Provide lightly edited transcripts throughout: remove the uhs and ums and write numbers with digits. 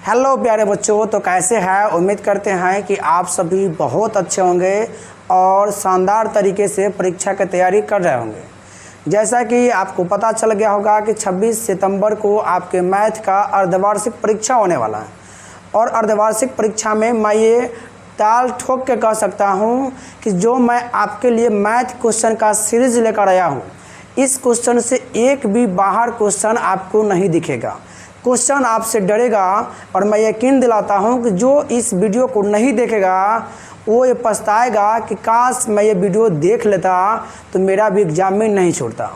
Hello प्यारे बच्चों, तो कैसे हैं? उम्मीद करते हैं कि आप सभी बहुत अच्छे होंगे और शानदार तरीके से परीक्षा की तैयारी कर रहे होंगे। जैसा कि आपको पता चल गया होगा कि 26 सितंबर को आपके मैथ का अर्धवार्षिक परीक्षा होने वाला है और अर्धवार्षिक परीक्षा में मैं ये ताल ठोक के कह सकता हूँ कि जो मैं आपके लिए मैथ क्वेश्चन का सीरीज लेकर आया हूँ, इस क्वेश्चन से एक भी बाहर क्वेश्चन आपको नहीं दिखेगा। क्वेश्चन आपसे डरेगा और मैं यकीन दिलाता हूं कि जो इस वीडियो को नहीं देखेगा वो ये पछताएगा कि काश मैं ये वीडियो देख लेता तो मेरा भी एग्जाम में नहीं छूटता।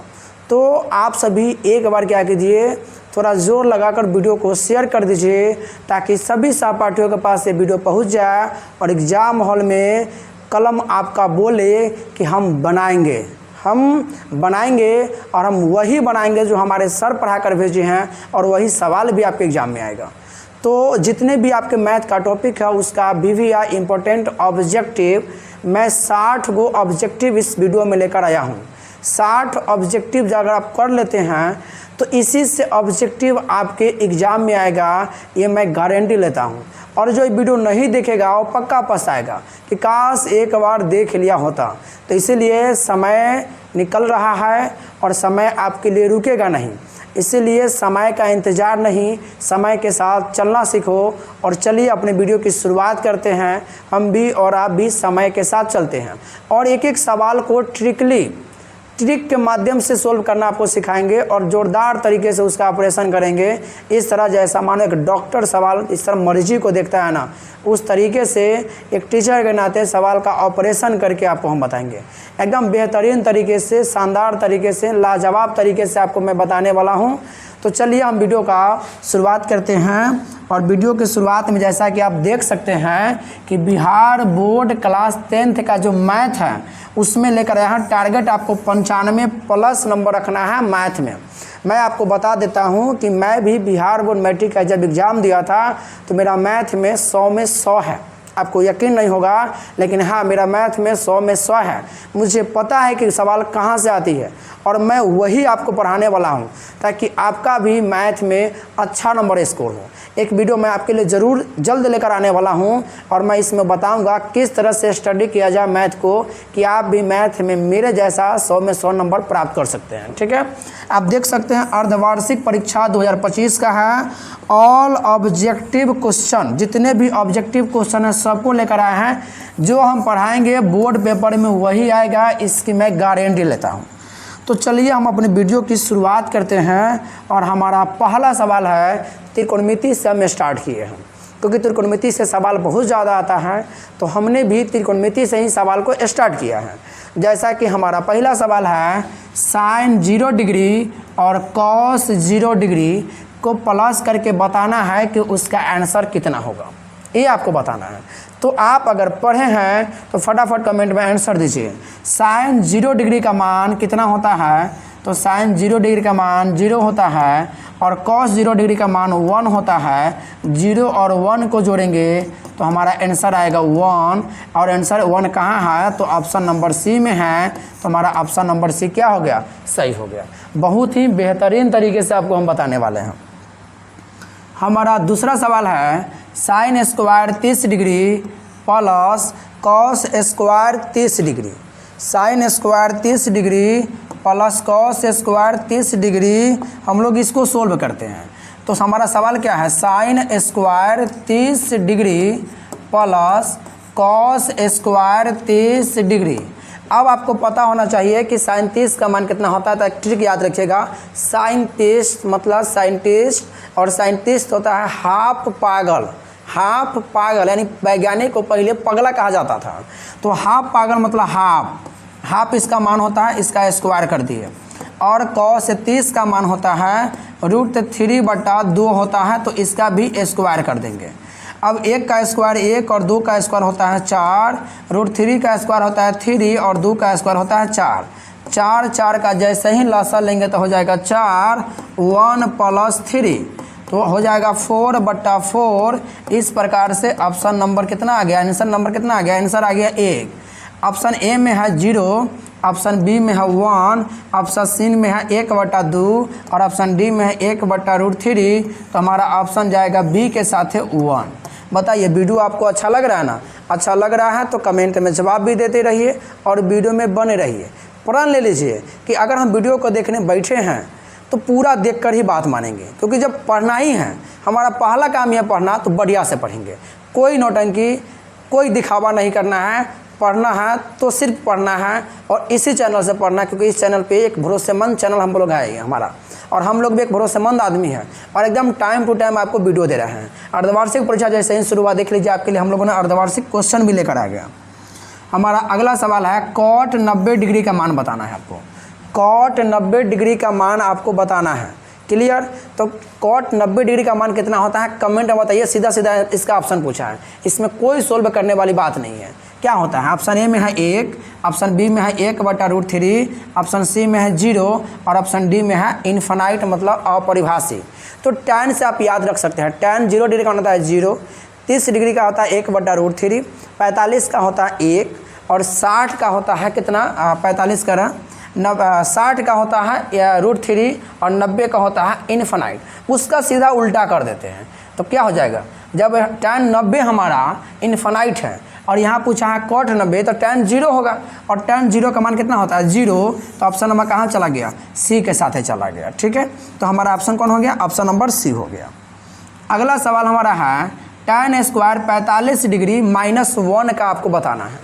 तो आप सभी एक बार क्या कीजिए, थोड़ा ज़ोर लगाकर वीडियो को शेयर कर दीजिए ताकि सभी सहपाठियों के पास ये वीडियो पहुंच जाए और एग्ज़ाम हॉल में कलम आपका बोले कि हम बनाएंगे और हम वही बनाएंगे जो हमारे सर पढ़ा कर भेजे हैं और वही सवाल भी आपके एग्ज़ाम में आएगा। तो जितने भी आपके मैथ का टॉपिक है उसका BVI इम्पोर्टेंट ऑब्जेक्टिव मैं 60 गो ऑब्जेक्टिव इस वीडियो में लेकर आया हूँ। 60 ऑब्जेक्टिव अगर आप कर लेते हैं तो इसी से ऑब्जेक्टिव आपके एग्ज़ाम में आएगा, ये मैं गारंटी लेता हूँ। और जो वीडियो नहीं देखेगा वो पक्का पछताएगा कि काश एक बार देख लिया होता। तो इसीलिए समय निकल रहा है और समय आपके लिए रुकेगा नहीं, इसीलिए समय का इंतज़ार नहीं, समय के साथ चलना सीखो। और चलिए अपने वीडियो की शुरुआत करते हैं। हम भी और आप भी समय के साथ चलते हैं और एक एक सवाल को ट्रिक के माध्यम से सोल्व करना आपको सिखाएंगे और जोरदार तरीके से उसका ऑपरेशन करेंगे। इस तरह जैसा मानो एक डॉक्टर सवाल इस तरह मरीजी को देखता है ना, उस तरीके से एक टीचर के नाते सवाल का ऑपरेशन करके आपको हम बताएंगे। एकदम बेहतरीन तरीके से, शानदार तरीके से, लाजवाब तरीके से आपको मैं बताने वाला हूँ। तो चलिए हम वीडियो का शुरुआत करते हैं। और वीडियो की शुरुआत में जैसा कि आप देख सकते हैं कि बिहार बोर्ड क्लास 10th का जो मैथ है उसमें लेकर आया है। टारगेट आपको 95+ नंबर रखना है मैथ में। मैं आपको बता देता हूं कि मैं भी बिहार बोर्ड मैट्रिक का जब एग्ज़ाम दिया था तो मेरा मैथ में 100 में 100 है। आपको यकीन नहीं होगा लेकिन हाँ, मेरा मैथ में 100 में 100 है। मुझे पता है कि सवाल कहाँ से आती है और मैं वही आपको पढ़ाने वाला हूँ ताकि आपका भी मैथ में अच्छा नंबर स्कोर हो। एक वीडियो मैं आपके लिए ज़रूर जल्द लेकर आने वाला हूँ और मैं इसमें बताऊँगा किस तरह से स्टडी किया जाए मैथ को कि आप भी मैथ में मेरे जैसा 100 में 100 नंबर प्राप्त कर सकते हैं। ठीक है, आप देख सकते हैं अर्धवार्षिक परीक्षा 2025 का है। ऑल ऑब्जेक्टिव क्वेश्चन, जितने भी ऑब्जेक्टिव क्वेश्चन हैं सबको लेकर आए हैं। जो हम पढ़ाएंगे बोर्ड पेपर में वही आएगा, इसकी मैं गारंटी लेता हूँ। तो चलिए हम अपने वीडियो की शुरुआत करते हैं और हमारा पहला सवाल है त्रिकोणमिति से हम स्टार्ट किए हैं क्योंकि त्रिकोणमिति से सवाल बहुत ज़्यादा आता है तो हमने भी त्रिकोणमिति से ही सवाल को स्टार्ट किया है। जैसा कि हमारा पहला सवाल है साइन 0 डिग्री और कॉस 0 डिग्री को प्लस करके बताना है कि उसका आंसर कितना होगा, ये आपको बताना है। तो आप अगर पढ़े हैं तो फटाफट कमेंट में आंसर दीजिए। साइन 0 डिग्री का मान कितना होता है? तो साइन 0 डिग्री का मान 0 होता है और कॉस 0 डिग्री का मान 1 होता है। 0 और 1 को जोड़ेंगे तो हमारा आंसर आएगा 1 और आंसर 1 कहाँ है? तो ऑप्शन नंबर सी में है। तो हमारा ऑप्शन नंबर सी क्या हो गया? सही हो गया। बहुत ही बेहतरीन तरीके से आपको हम बताने वाले हैं। हमारा दूसरा सवाल है sine square 30 degree plus cos square 30 degree. Sine square 30 degree plus cos square 30 degree हम लोग इसको सोल्व करते हैं। तो हमारा सवाल क्या है? Sine square 30 degree plus cos square 30 degree. अब आपको पता होना चाहिए कि साइन 30 का मान कितना होता है। तो एक ट्रिक याद रखिएगा, साइन 30 मतलब साइंटिस्ट और साइंटिस्ट होता है हाफ पागल। हाफ पागल यानी वैज्ञानिक को पहले पगला कहा जाता था। तो हाफ पागल मतलब हाफ इसका मान होता है, इसका स्क्वायर कर दिए। और कॉस 30 का मान होता है √3/2 होता है, तो इसका भी स्क्वायर कर देंगे। अब 1 का स्क्वायर 1 और 2 का स्क्वायर होता है 4, √3 का स्क्वायर होता है 3 और 2 का स्क्वायर होता है 4। 4 का जैसे ही लसा लेंगे तो हो जाएगा 4, 1 + 3 तो हो जाएगा 4/4। इस प्रकार से ऑप्शन नंबर कितना आ गया? आंसर नंबर कितना आ गया? आंसर आ गया 1। ऑप्शन ए में है 0 ऑप्शन बी में है 1, ऑप्शन सी में है 1/2 और ऑप्शन डी में है 1/√3। तो हमारा ऑप्शन जाएगा बी के साथ है 1। बताइए वीडियो आपको अच्छा लग रहा है ना? अच्छा लग रहा है तो कमेंट में जवाब भी देते रहिए और वीडियो में बने रहिए। प्रण ले लीजिए कि अगर हम वीडियो को देखने बैठे हैं तो पूरा देखकर ही बात मानेंगे, क्योंकि जब पढ़ना ही है, हमारा पहला काम यह पढ़ना, तो बढ़िया से पढ़ेंगे। कोई नौटंकी, कोई दिखावा नहीं करना है। पढ़ना है तो सिर्फ पढ़ना है और इसी चैनल से पढ़ना है, क्योंकि इस चैनल पे एक भरोसेमंद चैनल हम लोग है हमारा, और हम लोग भी एक भरोसेमंद आदमी है और एकदम टाइम टू टाइम आपको वीडियो दे रहे हैं। अर्धवार्षिक परीक्षा जैसे ही शुरुआत देख लीजिए, आपके लिए हम लोगों ने अर्धवार्षिक क्वेश्चन भी लेकर आ गया। हमारा अगला सवाल है कॉट 90 डिग्री का मान बताना है आपको। कॉट 90 डिग्री का मान आपको बताना है। क्लियर? तो कॉट 90 डिग्री का मान कितना होता है कमेंट में बताइए। सीधा सीधा इसका ऑप्शन पूछा है, इसमें कोई सोल्व करने वाली बात नहीं है। क्या होता है? ऑप्शन ए में है 1, ऑप्शन बी में है 1/√3, ऑप्शन सी में है 0 और ऑप्शन डी में है इन्फिनाइट, मतलब अपरिभाषित। तो tan से आप याद रख सकते हैं। tan 0 डिग्री का होता है 0, 30 डिग्री का होता है 1/√3, 45 का होता है 1 और 60 का होता है कितना? 45 का 60 का होता है √3 और 90 का होता है इन्फिनाइट। उसका सीधा उल्टा कर देते हैं तो क्या हो जाएगा? जब tan 90 हमारा इन्फिनाइट है और यहाँ पूछा है कॉट 90, तो tan 0 होगा और tan 0 का मान कितना होता है? 0। तो ऑप्शन नंबर कहाँ चला गया? सी के साथ चला गया। ठीक है, तो हमारा ऑप्शन कौन हो गया? ऑप्शन नंबर सी हो गया। अगला सवाल हमारा है tan स्क्वायर 45 डिग्री -1 का आपको बताना है।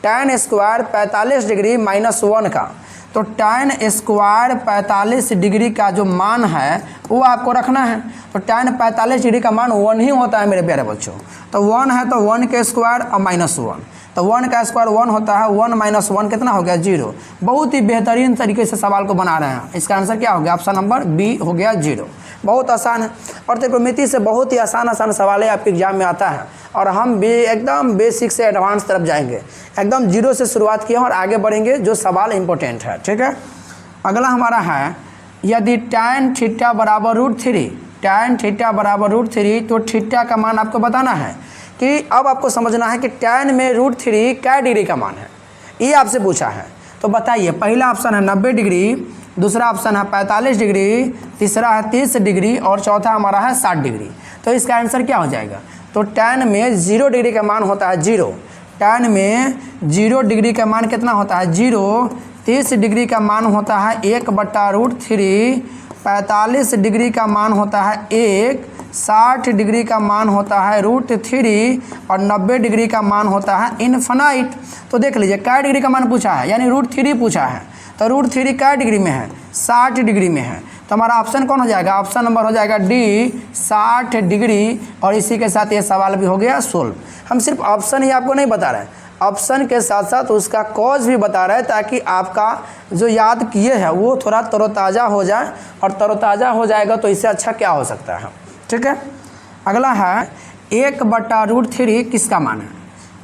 tan स्क्वायर 45 डिग्री -1 का, तो tan स्क्वायर 45 डिग्री का जो मान है वो आपको रखना है। तो tan 45 डिग्री का मान 1 ही होता है मेरे प्यारे बच्चों। तो 1 है तो 1 के स्क्वायर और -1, तो 1 का स्क्वायर 1 होता है। 1 - 1 कितना हो गया? 0। बहुत ही बेहतरीन तरीके से सवाल को बना रहे हैं। इसका आंसर क्या हो गया? ऑप्शन नंबर बी हो गया 0। बहुत आसान है और त्रिकोणमिति से बहुत ही आसान सवाल आपके एग्जाम में आता है और हम भी एकदम बेसिक से एडवांस तरफ जाएंगे। एकदम 0 से शुरुआत किए और आगे बढ़ेंगे जो सवाल इंपॉर्टेंट है। ठीक है, अगला हमारा है यदि tan थीटा बराबर √3, tan थीटा बराबर √3, तो थीटा का मान आपको बताना है। कि अब आपको समझना है कि tan में √3 क्या डिग्री का मान है, ये आपसे पूछा है। तो बताइए, पहला ऑप्शन है 90 डिग्री, दूसरा ऑप्शन है 45 डिग्री, तीसरा है 30 डिग्री और चौथा हमारा है 60 डिग्री। तो इसका आंसर क्या हो जाएगा? तो tan में 0 डिग्री का मान होता है 0। tan में 0 डिग्री का मान कितना होता है? 0। 30 डिग्री का मान होता है 1/√3, 45 डिग्री का मान होता है 1, 60 डिग्री का मान होता है √3 और 90 डिग्री का मान होता है इन्फिनाइट। तो देख लीजिए क्या डिग्री का मान पूछा है, यानी √3 पूछा है। तो √3 क्या डिग्री में है? 60 डिग्री में है। तो हमारा ऑप्शन कौन हो जाएगा? ऑप्शन नंबर हो जाएगा डी, 60 डिग्री। और इसी के साथ ये सवाल भी हो गया सोल्व। हम सिर्फ ऑप्शन ही आपको नहीं बता रहे हैं, ऑप्शन के साथ साथ उसका कॉज भी बता रहे हैं, ताकि आपका जो याद किए हैं वो थोड़ा तरोताज़ा हो जाए, और तरोताज़ा हो जाएगा तो इससे अच्छा क्या हो सकता है। ठीक है, अगला है 1/√3 किसका मान है?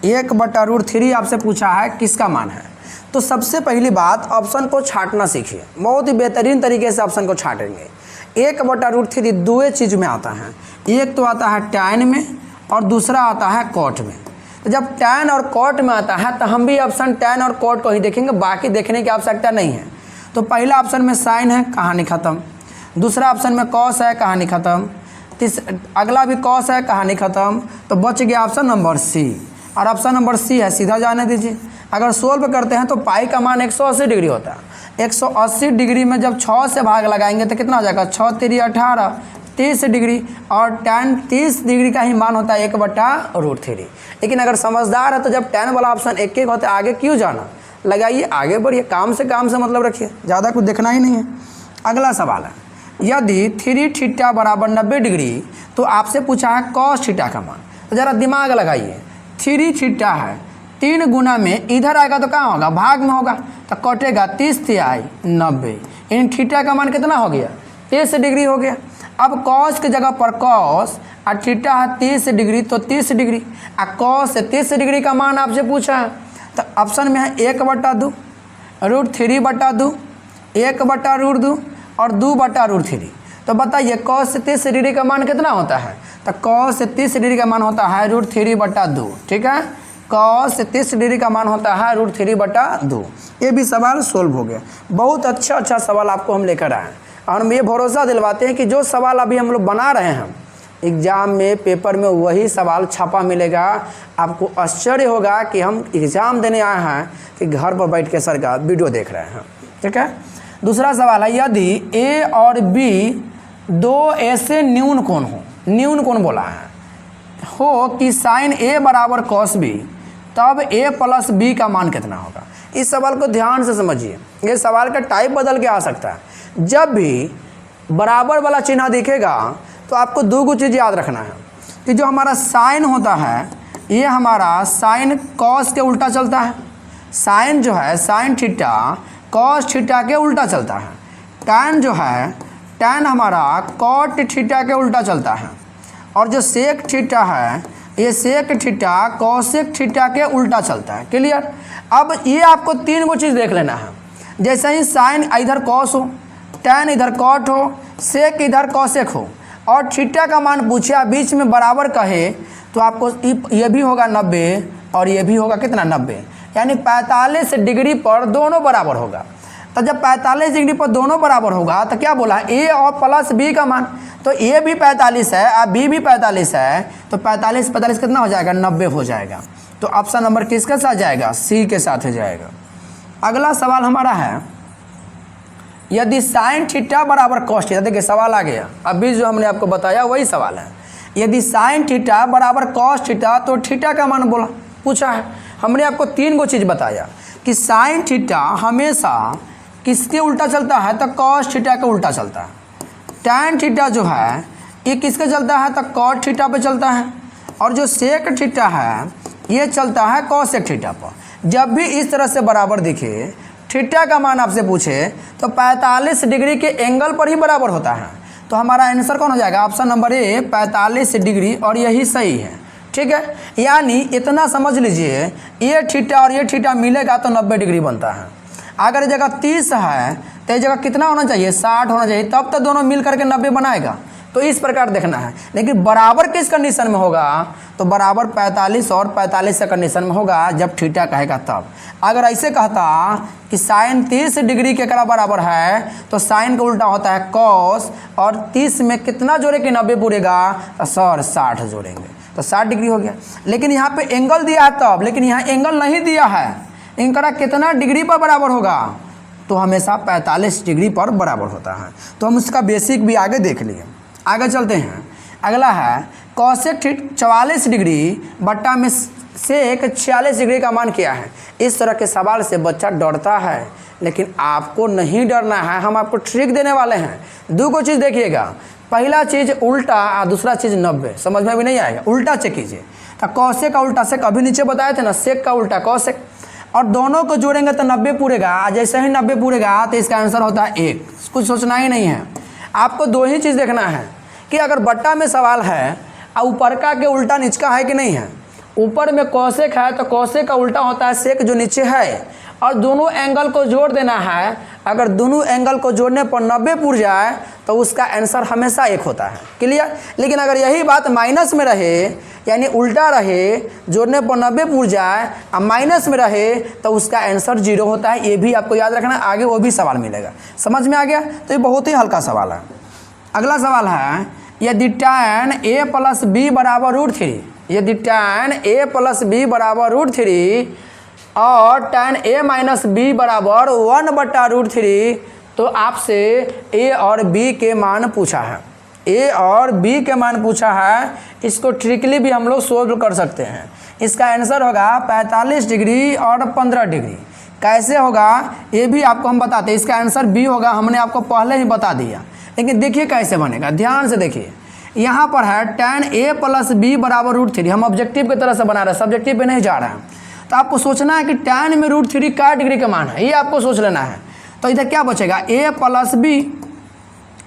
1/√3 आपसे पूछा है किसका मान है। तो सबसे पहली बात, ऑप्शन को छांटना सीखिए। बहुत ही बेहतरीन तरीके से ऑप्शन को छांटेंगे। 1/√3 दो चीज़ में आता है, एक तो आता है tan में और दूसरा आता है कॉट में। तो जब tan और कॉट में आता है तो हम भी ऑप्शन tan और कॉट को ही देखेंगे, बाकी देखने की आवश्यकता नहीं है। तो पहला ऑप्शन में साइन है, कहानी ख़त्म। दूसरा ऑप्शन में कॉस है, कहानी ख़त्म। अगला भी कॉस है, कहानी ख़त्म। तो बच गया ऑप्शन नंबर सी, और ऑप्शन नंबर सी है, सीधा जाने दीजिए। अगर सोल्व करते हैं तो पाई का मान 180 डिग्री होता है। 180 डिग्री में जब 6 से भाग लगाएंगे तो कितना हो जाएगा? 6 × 3 = 18, 30 डिग्री। और tan 30 डिग्री का ही मान होता है 1/√3। लेकिन अगर समझदार है तो जब tan वाला ऑप्शन एक होता है, आगे क्यों जाना? लगाइए, आगे बढ़िए, काम से मतलब रखिए, ज़्यादा कुछ देखना ही नहीं है। अगला सवाल है, यदि 3 थीटा बराबर 90 डिग्री, तो आपसे पूछा है cos थीटा का मान। तो ज़रा दिमाग लगाइए, 3 थीटा है, 3 गुना में इधर आएगा तो कहाँ होगा? भाग में होगा। तो कटेगा 30 × 90, इन थीटा का मान कितना हो गया? 30 डिग्री हो गया। अब कॉस की जगह पर कॉस और थीटा है 30 डिग्री, तो 30 डिग्री। और कॉस से 30 डिग्री का मान आपसे पूछा है, तो ऑप्शन में है 1/2, √3/2, 1/√2 और 2/√3। तो बताइए कॉस से 30 डिग्री का मान कितना होता है? तो कॉस से 30 डिग्री का मान होता है √3/2। ठीक है, कॉस 30 डिग्री का मान होता है √3/2। ये भी सवाल सोल्व हो गया। बहुत अच्छा सवाल आपको हम लेकर आए और हम ये भरोसा दिलवाते हैं कि जो सवाल अभी हम लोग बना रहे हैं एग्ज़ाम में पेपर में वही सवाल छपा मिलेगा। आपको आश्चर्य होगा कि हम एग्ज़ाम देने आए हैं कि घर पर बैठ के सर का वीडियो देख रहे हैं। ठीक है, दूसरा सवाल है, यदि ए और बी दो ऐसे न्यून कोण हो, न्यून कोण बोला है हो कि साइन ए बराबर कॉस बी, तब ए प्लस बी का मान कितना होगा। इस सवाल को ध्यान से समझिए, ये सवाल का टाइप बदल के आ सकता है। जब भी बराबर वाला चिन्ह दिखेगा तो आपको दो चीज़ याद रखना है कि जो हमारा साइन होता है ये हमारा साइन कॉस के उल्टा चलता है। साइन जो है साइन थीटा कॉस थीटा के उल्टा चलता है। टैन जो है टैन हमारा कॉट थीटा के उल्टा चलता है। और जो सेक थीटा है ये सेक थीटा कॉसेक थीटा के उल्टा चलता है। क्लियर। अब ये आपको 3 चीज़ देख लेना है। जैसे ही साइन इधर कॉस हो, टैन इधर कॉट हो, सेक इधर कॉसेक हो और थीटा का मान पूछे बीच में बराबर कहे तो आपको ये भी होगा 90 और ये भी होगा कितना 90, यानी 45 डिग्री पर दोनों बराबर होगा। तो जब 45 डिग्री पर दोनों बराबर होगा तो क्या बोला, ए और प्लस बी का मान, तो ए भी 45 है और बी भी 45 है, तो 45 कितना हो जाएगा 90 हो जाएगा। तो ऑप्शन नंबर किसके साथ जाएगा, सी के साथ हो जाएगा। अगला सवाल हमारा है, यदि साइन थीटा बराबर कॉस थीटा, देखिए सवाल आ गया, अभी जो हमने आपको बताया वही सवाल है। यदि साइन थीटा बराबर कॉस थीटा तो थीटा का मान बोला पूछा है। हमने आपको 3 चीज़ बताया कि साइन थीटा हमेशा किसके उल्टा चलता है, तो कॉस थीटा के उल्टा चलता है। टैन थीटा जो है ये किसके चलता है, तो कॉट थीटा पे चलता है। और जो सेक थीटा है ये चलता है कॉसेक थीटा पर। जब भी इस तरह से बराबर दिखे, थीटा का मान आपसे पूछे तो 45 डिग्री के एंगल पर ही बराबर होता है। तो हमारा आंसर कौन हो जाएगा, ऑप्शन नंबर ए 45 डिग्री, और यही सही है। ठीक है, यानी इतना समझ लीजिए ये थीटा और ये थीटा मिलेगा तो 90 डिग्री बनता है। अगर ये जगह 30 है तो ये जगह कितना होना चाहिए, 60 होना चाहिए, तब तो दोनों मिल करके 90 बनाएगा। तो इस प्रकार देखना है। लेकिन बराबर किस कंडीशन में होगा, तो बराबर 45 और 45 के कंडीशन में होगा जब थीटा कहेगा तब। अगर ऐसे कहता कि साइन 30 डिग्री के बराबर है तो साइन का उल्टा होता है कॉस, और 30 में कितना जोड़े कि 90 पूरेगा, सर 60 जोड़ेंगे तो 60 डिग्री हो गया। लेकिन यहाँ पे एंगल दिया है तब, लेकिन यहाँ एंगल नहीं दिया है। इनका कितना डिग्री पर बराबर होगा, तो हमेशा 45 डिग्री पर बराबर होता है। तो हम उसका बेसिक भी आगे देख लिए। आगे चलते हैं। अगला है कॉसेक 44 डिग्री बट्टा में सेक 46 डिग्री का मान क्या है। इस तरह के सवाल से बच्चा डरता है, लेकिन आपको नहीं डरना है। हम आपको ट्रिक देने वाले हैं। 2 चीज़ देखिएगा, पहला चीज़ उल्टा और दूसरा चीज़ 90। समझ में भी नहीं आएगा, उल्टा चेक कीजिए। तो कॉसेक का उल्टा सेक अभी नीचे बताए थे ना, सेक का उल्टा कॉसेक, और दोनों को जोड़ेंगे तो 90 पूरेगा। जैसे ही 90 पूरेगा तो इसका आंसर होता है 1। कुछ सोचना ही नहीं है। आपको 2 ही चीज़ देखना है कि अगर बट्टा में सवाल है और ऊपर का के उल्टा नीचे है कि नहीं है। ऊपर में कॉसेक है तो कॉसेक का उल्टा होता है सेक जो नीचे है, और दोनों एंगल को जोड़ देना है। अगर दोनों एंगल को जोड़ने पर 90 पूर जाए तो उसका आंसर हमेशा 1 होता है। क्लियर। लेकिन अगर यही बात माइनस में रहे, यानी उल्टा रहे, जोड़ने पर 90 पूर जाए और माइनस में रहे तो उसका आंसर 0 होता है। ये भी आपको याद रखना, आगे वो भी सवाल मिलेगा। समझ में आ गया। तो ये बहुत ही हल्का सवाल है। अगला सवाल है, यदि tan a प्लस बी बराबर √3, यदि tan a प्लस बी बराबर √3 और tan a माइनस बी बराबर 1/√3, तो आपसे a और b के मान पूछा है। a और b के मान पूछा है। इसको ट्रिकली भी हम लोग सोल्व कर सकते हैं। इसका आंसर होगा 45 डिग्री और 15 डिग्री। कैसे होगा ये भी आपको हम बताते हैं। इसका आंसर b होगा, हमने आपको पहले ही बता दिया। लेकिन देखिए कैसे बनेगा, ध्यान से देखिए। यहाँ पर है tan a प्लस बी बराबर √3। हम ऑब्जेक्टिव की तरह से बना रहे हैं, सब्जेक्टिव पे नहीं जा रहे हैं। तो आपको सोचना है कि tan में √3 क्या डिग्री का मान है, ये आपको सोच लेना है। तो इधर क्या बचेगा, a प्लस बी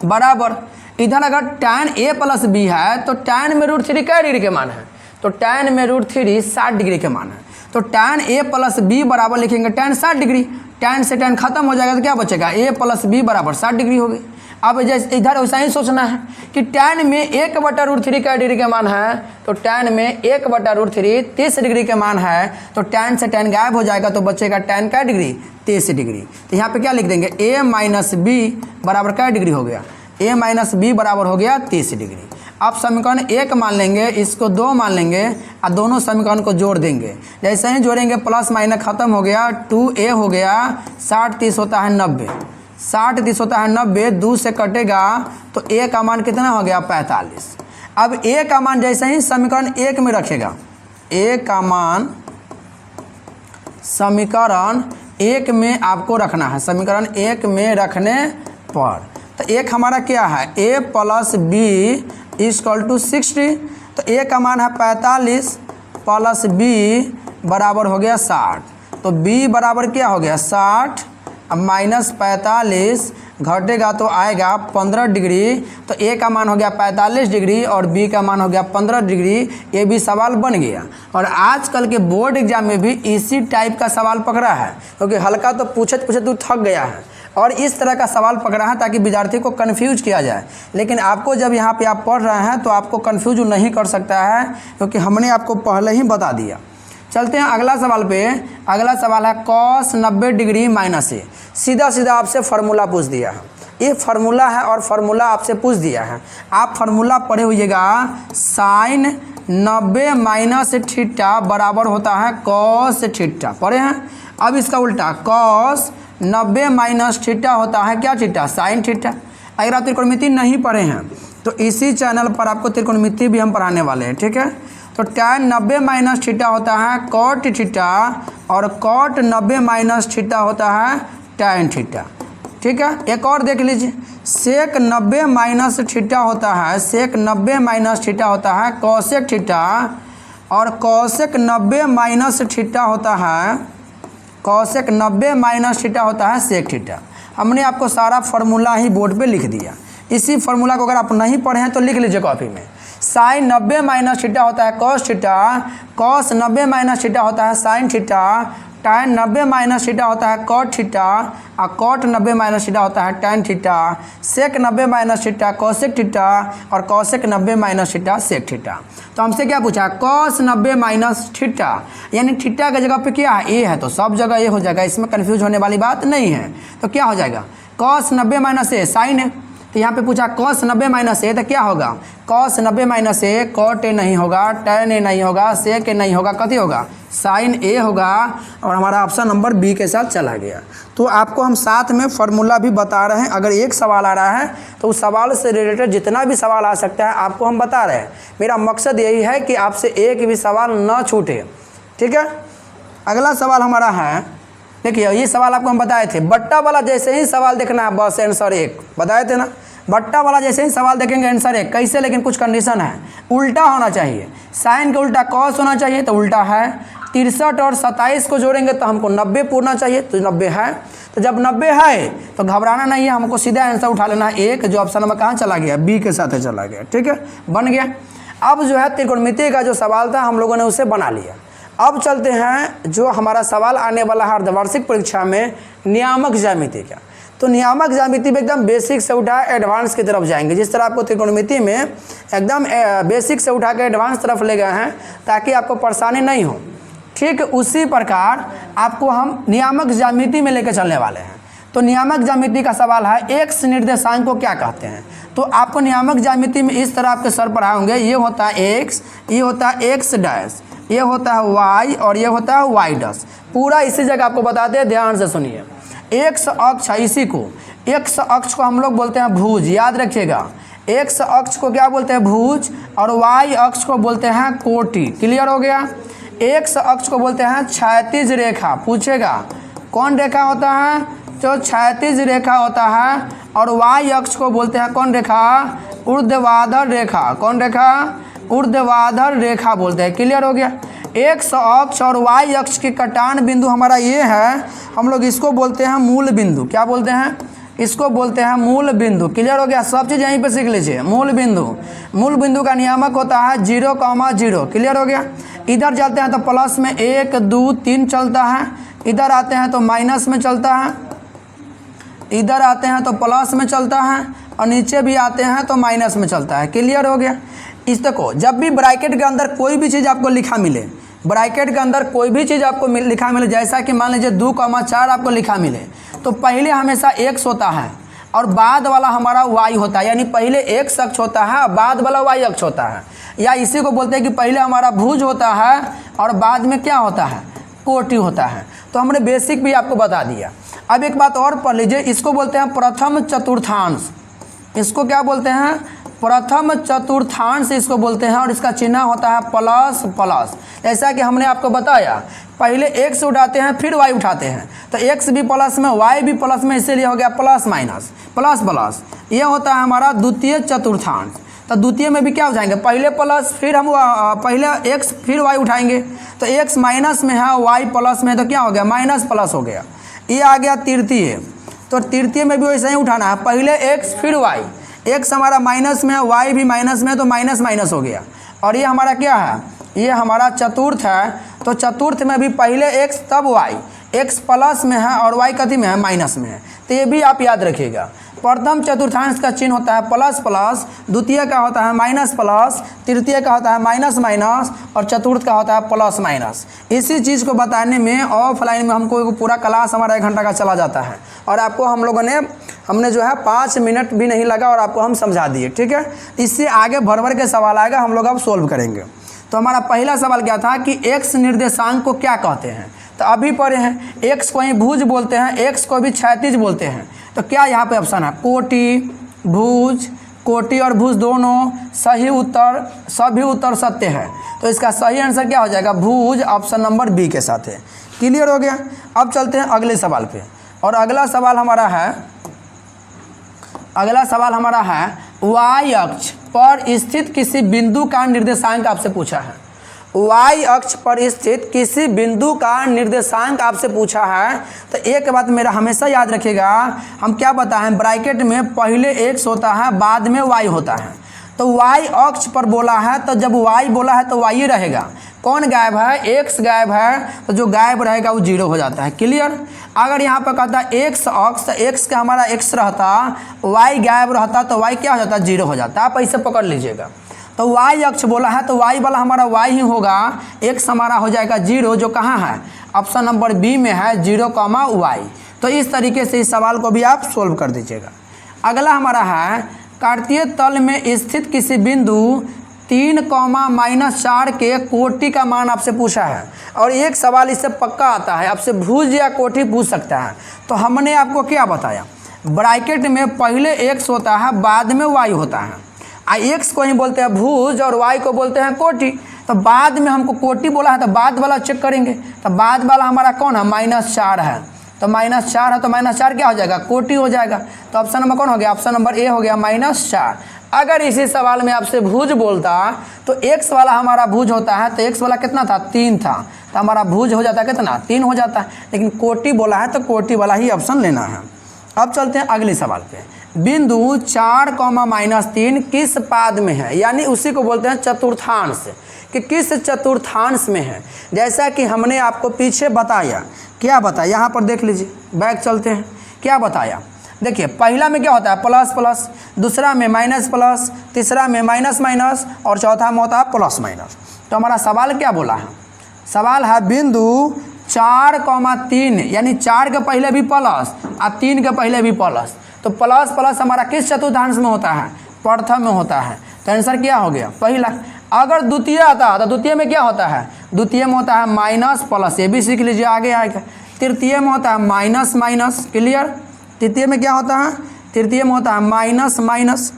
बराबर, इधर अगर tan a प्लस बी है तो tan में √3 क्या डिग्री के मान है, तो tan में √3 60 डिग्री के मान है। तो tan a प्लस बी बराबर लिखेंगे tan 60 डिग्री। tan से tan खत्म हो जाएगा तो क्या बचेगा, a प्लस बी बराबर 60 डिग्री होगी। अब जैसे इधर वैसा ही सोचना है कि tan में 1/√3 का डिग्री का मान है, तो tan में 1/√3 30 डिग्री का मान है, तो tan से tan गायब हो जाएगा, तो बचेगा tan का डिग्री 30 डिग्री। तो यहाँ पे क्या लिख देंगे, a माइनस बी बराबर क्या डिग्री हो गया, a माइनस बी बराबर हो गया 30 डिग्री। अब समीकरण 1 मान लेंगे, इसको 2 मान लेंगे और दोनों समीकरण को जोड़ देंगे। जैसे ही जोड़ेंगे प्लस माइनस खत्म हो गया, 2a हो गया, 60 30 होता है 90, 60 30 होता है 90, 2 से कटेगा तो a का मान कितना हो गया 45। अब a का मान जैसे ही समीकरण 1 में रखेगा, a का मान समीकरण 1 में आपको रखना है, समीकरण 1 में रखने पर तो एक हमारा क्या है, a plus B equal to 60, तो a का मान है 45 प्लस b बराबर हो गया 60, तो b बराबर क्या हो गया 60, अब माइनस 45 घटेगा तो आएगा 15 डिग्री, तो a का मान हो गया 45 डिग्री और b का मान हो गया 15 डिग्री। ये भी सवाल बन गया। और आजकल के बोर्ड एग्जाम में भी इसी टाइप का सवाल पकड़ा है, क्योंकि हल्का तो पूछत तो थक गया है और इस तरह का सवाल पकड़ा है ताकि विद्यार्थी को कन्फ्यूज किया जाए। लेकिन आपको जब यहाँ पे आप पढ़ रहे हैं तो आपको कन्फ्यूज नहीं कर सकता है, क्योंकि हमने आपको पहले ही बता दिया। चलते हैं अगला सवाल पे। अगला सवाल है cos 90 डिग्री माइनस ए। सीधा सीधा आपसे फार्मूला पूछ दिया है, ये फार्मूला है और फार्मूला आपसे पूछ दिया है। आप फार्मूला पढ़े होइएगा, साइन 90 माइनस थीटा बराबर होता है cos थीटा, पढ़े हैं। अब इसका उल्टा cos 90 माइनस थीटा होता है क्या थीटा, साइन थीटा। अगर आप त्रिकोणमिति नहीं पढ़े हैं तो इसी चैनल पर आपको त्रिकोणमिति भी हम पढ़ाने वाले हैं, ठीक है। तो tan 90 माइनस थीटा होता है cot थीटा और cot 90 माइनस थीटा होता है tan थीटा, ठीक है। एक और देख लीजिए, sec 90 माइनस थीटा होता है, sec 90 माइनस थीटा होता है cosec थीटा और cosec 90 माइनस थीटा होता है, cosec 90 माइनस थीटा होता है sec थीटा। हमने आपको सारा फार्मूला ही बोर्ड पे लिख दिया। इसी फार्मूला को अगर आप नहीं पढ़े हैं तो लिख लीजिए कॉपी में। साइन 90 माइनस थीटा होता है cos theta, cos 90 minus theta होता है sine theta, tan 90 minus theta होता है cot थीटा और cot 90 माइनस थीटा होता है tan theta, sec 90 minus theta cosec theta और cosec 90 minus theta sec theta. तो हमसे क्या पूछा, cos 90 माइनस थीटा, यानी थीटा की जगह पे क्या है, ए है, तो सब जगह ए हो जाएगा, इसमें कन्फ्यूज होने वाली बात नहीं है। तो क्या हो जाएगा, cos 90 माइनस ए साइन है, तो यहाँ पे पूछा cos 90 माइनस ए, तो क्या होगा, cos 90 माइनस ए cot ए नहीं होगा, tan ए नहीं होगा, sec ए नहीं होगा, कथी होगा, साइन ए होगा। और हमारा ऑप्शन नंबर बी के साथ चला गया। तो आपको हम साथ में फार्मूला भी बता रहे हैं। अगर एक सवाल आ रहा है तो उस सवाल से रिलेटेड जितना भी सवाल आ सकता है आपको हम बता रहे हैं। मेरा मकसद यही है कि आपसे एक भी सवाल न छूटे, ठीक है। अगला सवाल हमारा है, देखिए ये सवाल आपको हम बताए थे, बट्टा वाला जैसे ही सवाल देखना है बस आंसर 1 बताए थे ना। बट्टा वाला जैसे ही सवाल देखेंगे आंसर 1 कैसे, लेकिन कुछ कंडीशन है, उल्टा होना चाहिए। साइन का उल्टा कॉस होना चाहिए, तो उल्टा है। 63 और 27 को जोड़ेंगे तो हमको 90 पूरना चाहिए, तो 90 है। तो जब 90 है तो घबराना नहीं है, हमको सीधा आंसर उठा लेना है 1, जो ऑप्शन नंबर कहाँ चला गया, बी के साथ चला गया, ठीक है, बन गया। अब जो है त्रिकोणमिति का जो सवाल था हम लोगों ने उसे बना लिया। अब चलते हैं जो हमारा सवाल आने वाला है अर्धवार्षिक परीक्षा में, नियामक ज्यामिति का। तो नियामक ज्यामिति में एकदम बेसिक से उठा एडवांस की तरफ जाएंगे। जिस तरह आपको त्रिकोणमिति में एकदम बेसिक से उठा के एडवांस तरफ ले गए हैं ताकि आपको परेशानी नहीं हो, ठीक उसी प्रकार आपको हम नियामक ज्यामिति में लेकर चलने वाले हैं। तो नियामक ज्यामिति का सवाल है, एक्स निर्देशांक को क्या कहते हैं। तो आपको नियामक ज्यामिति में इस तरह आपके सर पढ़ाए होंगे, ये होता है एक्स, ये होता है एक्स डैश, ये होता है वाई और ये होता है वाई डैश। पूरा इसी जगह आपको बताते हैं, ध्यान से सुनिए। एक्स अक्ष है, इसी को एक्स अक्ष को हम लोग बोलते हैं भुज, याद रखिएगा। एक्स अक्ष को क्या बोलते हैं, भुज, और वाई अक्ष को बोलते हैं कोटि। क्लियर हो गया। एक्स अक्ष को बोलते हैं क्षैतिज रेखा, पूछेगा कौन रेखा होता है, जो क्षैतिज रेखा होता है। और वाई अक्ष को बोलते हैं कौन रेखा, ऊर्ध्वाधर रेखा। कौन रेखा, ऊर्ध्वाधर रेखा बोलते हैं। क्लियर हो गया। एक्स अक्ष और वाई अक्ष के कटान बिंदु हमारा ये है, हम लोग इसको बोलते हैं मूल बिंदु। क्या बोलते हैं, इसको बोलते हैं मूल बिंदु। क्लियर हो गया। सब चीज़ यहीं पे सीख लीजिए। मूल बिंदु, मूल बिंदु का नियामक होता है 0,0। क्लियर हो गया। इधर जाते हैं तो प्लस में 1 2 3 चलता है, इधर आते हैं तो माइनस में चलता है, इधर आते हैं तो प्लस में चलता है, और नीचे भी आते हैं तो माइनस में चलता है। क्लियर हो गया। इस देखो, जब भी ब्रैकेट के अंदर कोई भी चीज़ आपको लिखा मिले, ब्रैकेट के अंदर कोई भी चीज़ आपको लिखा मिले, जैसा कि मान लीजिए 2,4 आपको लिखा मिले, तो पहले हमेशा x होता है और बाद वाला हमारा y होता है, यानी पहले x अक्ष होता है और बाद वाला y अक्ष होता है। या इसी को बोलते हैं कि पहले हमारा भुज होता है और बाद में क्या होता है, कोटि होता है। तो हमने बेसिक भी आपको बता दिया। अब एक बात और पढ़ लीजिए, इसको बोलते हैं प्रथम चतुर्थांश। इसको क्या बोलते हैं, प्रथम चतुर्थांश इसको बोलते हैं, और इसका चिन्ह होता है प्लस प्लस। जैसा कि हमने आपको बताया, पहले x उठाते हैं फिर y उठाते हैं, तो x भी प्लस में y भी प्लस में, इसीलिए हो गया प्लस माइनस प्लस प्लस। ये होता है हमारा द्वितीय चतुर्थांश। तो द्वितीय में भी क्या हो जाएंगे, पहले प्लस फिर हम पहले x फिर y उठाएंगे, तो x माइनस में है y प्लस में, तो क्या हो गया, माइनस प्लस हो गया। ये आ गया तृतीय। तो तृतीय में भी वैसे ही उठाना है, पहले x फिर y, x हमारा माइनस में है y भी माइनस में है, तो माइनस माइनस हो गया। और ये हमारा क्या है, ये हमारा चतुर्थ है। तो चतुर्थ में भी पहले x तब y, x प्लस में है और y कथी में है, माइनस में है। तो ये भी आप याद रखिएगा। प्रथम चतुर्थांश का चिन्ह होता है प्लस प्लस, द्वितीय का होता है माइनस प्लस, तृतीय का होता है माइनस माइनस, और चतुर्थ का होता है प्लस माइनस। इसी चीज़ को बताने में ऑफलाइन में हमको पूरा क्लास हमारा 1 घंटा का चला जाता है, और आपको हमने जो है 5 मिनट भी नहीं लगा और आपको हम समझा दिए। ठीक है, इससे आगे भर के सवाल आएगा, हम लोग अब सोल्व करेंगे। तो हमारा पहला सवाल क्या था कि x निर्देशांक को क्या कहते हैं। तो अभी पढ़े हैं, x को ही भुज बोलते हैं, x को भी क्षैतिज बोलते हैं। तो क्या यहाँ पे ऑप्शन है, कोटि भुज, कोटि और भुज दोनों सही उत्तर, सभी उत्तर सत्य है। तो इसका सही आंसर क्या हो जाएगा, भुज, ऑप्शन नंबर बी के साथ है। क्लियर हो गया। अब चलते हैं अगले सवाल पे, और अगला सवाल हमारा है y अक्ष पर स्थित किसी बिंदु का निर्देशांक आपसे पूछा है। y अक्ष पर स्थित किसी बिंदु का निर्देशांक आपसे पूछा है। तो एक बात मेरा हमेशा याद रखिएगा, हम क्या बताएं, ब्रैकेट में पहले x होता है बाद में y होता है। तो y अक्ष पर बोला है, तो जब y बोला है तो y ही रहेगा। कौन गायब है, x गायब है, तो जो गायब रहेगा वो 0 हो जाता है। क्लियर। अगर यहाँ पर कहता है x अक्ष, तो x का हमारा x रहता, y गायब रहता, तो y क्या हो जाता है, 0 हो जाता। आप ऐसे पकड़ लीजिएगा। तो y अक्ष बोला है तो y वाला हमारा y ही होगा, x हमारा हो जाएगा 0, जो कहाँ है, ऑप्शन नंबर बी में है 0, y। तो इस तरीके से इस सवाल को भी आप सोल्व कर दीजिएगा। अगला हमारा है कार्तीय तल में स्थित किसी बिंदु 3,-4 के कोटि का मान आपसे पूछा है, और एक सवाल इससे पक्का आता है, आपसे भुज या कोटि पूछ सकता है। तो हमने आपको क्या बताया, ब्रैकेट में पहले x होता है बाद में y होता है। x को ही बोलते हैं भुज और y को बोलते हैं कोटि। तो बाद में हमको कोटि बोला है, तो बाद वाला चेक करेंगे। तो बाद वाला हमारा कौन है, -4 है। तो -4 है, तो -4 क्या हो जाएगा, कोटि हो जाएगा। तो ऑप्शन नंबर कौन हो गया, ऑप्शन नंबर ए हो गया -4। अगर इसी सवाल में आपसे भुज बोलता तो x वाला हमारा भुज होता है, तो x वाला कितना था, 3 था, तो हमारा भुज हो जाता है कितना, 3 हो जाता है। लेकिन कोटि बोला है तो कोटि वाला ही ऑप्शन लेना है। अब चलते हैं अगले सवाल पे। बिंदु 4,-3 किस पाद में है, यानी उसी को बोलते हैं चतुर्थांश, कि किस चतुर्थांश में है। जैसा कि हमने आपको पीछे बताया, क्या बताया, यहाँ पर देख लीजिए, बैक चलते हैं, क्या बताया। देखिए पहला में क्या होता है, प्लस प्लस, दूसरा में माइनस प्लस, तीसरा में माइनस माइनस, और चौथा में होता है प्लस माइनस। तो हमारा सवाल क्या बोला है, सवाल है बिंदु 4,3, यानी 4 के पहले भी प्लस और 3 के पहले भी प्लस। तो प्लस प्लस हमारा किस चतुर्थांश में होता है, प्रथम में होता है। तो आंसर क्या हो गया, पहला। अगर द्वितीय आता तो द्वितीय में क्या होता है, द्वितीय में होता है माइनस प्लस, ये भी सीख लीजिए, आगे आएगा। तृतीय में होता है माइनस माइनस, क्लियर। तृतीय में क्या होता है, तृतीय में होता है माइनस माइनस,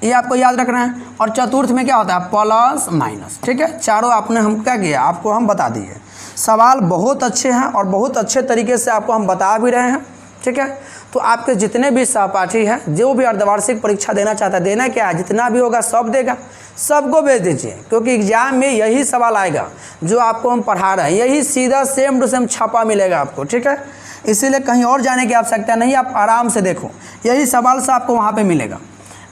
ये आपको याद रखना है। और चतुर्थ में क्या होता है, प्लस माइनस। ठीक है, चारों आपने हम क्या किया, आपको हम बता दिए। सवाल बहुत अच्छे हैं और बहुत अच्छे तरीके से आपको हम बता भी रहे हैं। ठीक है, तो आपके जितने भी सहपाठी हैं, जो भी अर्धवार्षिक परीक्षा देना चाहता है, देना क्या है, जितना भी होगा सब देगा, सबको भेज दीजिए, क्योंकि एग्जाम में यही सवाल आएगा जो आपको हम पढ़ा रहे हैं, यही सीधा सेम टू सेम छापा मिलेगा आपको। ठीक है, इसीलिए कहीं और जाने की आवश्यकता नहीं, आप आराम से देखो, यही सवाल से आपको वहाँ पे मिलेगा।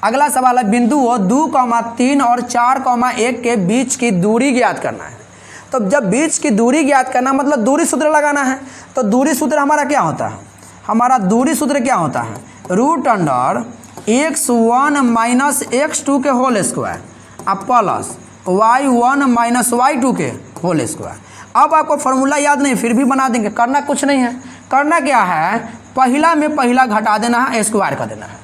अगला सवाल है बिंदु 2,3 और 4,1 के बीच की दूरी ज्ञात करना है। तो जब बीच की दूरी ज्ञात करना मतलब दूरी सूत्र लगाना है। तो दूरी सूत्र हमारा क्या होता है, हमारा दूरी सूत्र क्या होता है, root under x1 minus x2 के होल स्क्वायर अब प्लस y1 माइनस y2 के होल स्क्वायर। अब आपको फॉर्मूला याद नहीं फिर भी बना देंगे, करना कुछ नहीं है। करना क्या है, पहला में पहला घटा देना है, स्क्वायर कर देना है।